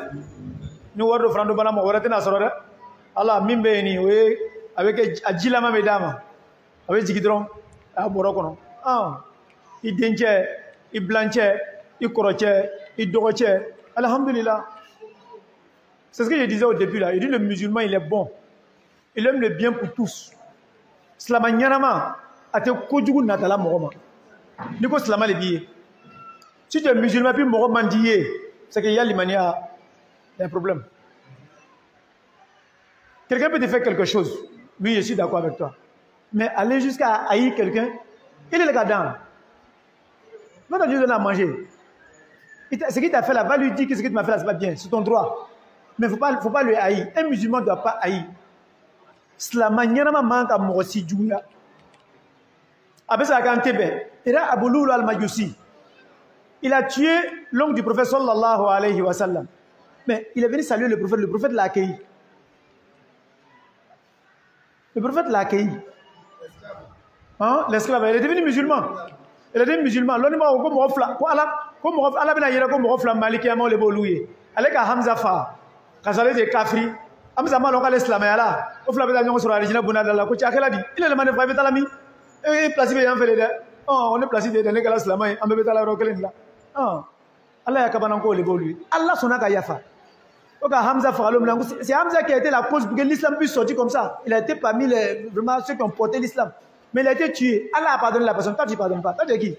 ni wordo frando bana mo worate na soro de Allah mimbe ni we avec ajila ma medama avec jigidron a boro kono ah I denche I blanche I koroche I dogoche alhamdulillah. C'est ce que je disais au début là, il dit le musulman il est bon. Il aime le bien pour tous. Slama nyarama ate kojugu natala mogoma. Si tu es musulman puis Mohamed dit, c'est qu'il y a l'imania, il y a un problème. Quelqu'un peut te faire quelque chose. Oui, je suis d'accord avec toi. Mais aller jusqu'à haïr quelqu'un, il est le gars. Non, tu donnes à manger. Ce qu'il t'a fait là, va lui dire que ce que tu m'as fait là, c'est pas bien. C'est ton droit. Mais il ne faut pas le haïr. Un musulman ne doit pas haïr. Cela manière manque à Morsi Djouya. Après ça, quand il a tué l'oncle du prophète sallallahu alayhi wa sallam. Mais il est venu saluer le prophète l'a accueilli. Le prophète l'a accueilli. Hein? L'esclave, il est devenu musulman. Il est devenu musulman. L'on m'a dit Hamza Fa. Kazale de Kafri. Hamza ma lokal islam yala. Ofla beta nyongo sura regina bunadala ko chakela di. Il est le man de talami. Et placé bien fait les on est placé dans les galas la main on peut la rokelin là ah Allah yakabana ko l'évolue Allah sonaka yafa oka Hamza Faralom là c'est Hamza qui a été la cause pour que l'islam puisse sortir comme ça. Il a été parmi les vraiment ceux qui ont porté l'islam mais il a été tué. Allah a pardonné la personne. Toi tu pardonnes pas. Toi tu es qui?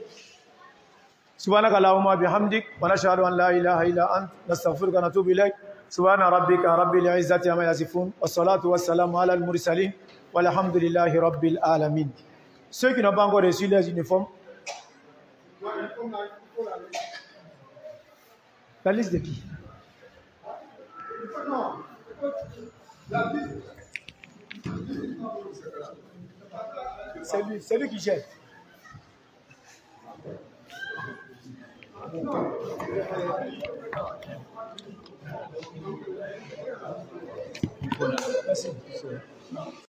Subhanaka Allahumma bihamdik wa nashhadu an la ilaha illa ant nastaghfiruka wa natubu ilayk. Subhana rabbika rabbil izzati amma yasifun wa salatu wa salamu ala al mursalin walhamdulillahi rabbil alamin. Ceux qui n'ont pas encore reçu les uniformes, la liste de qui? C'est lui qui gère. Merci.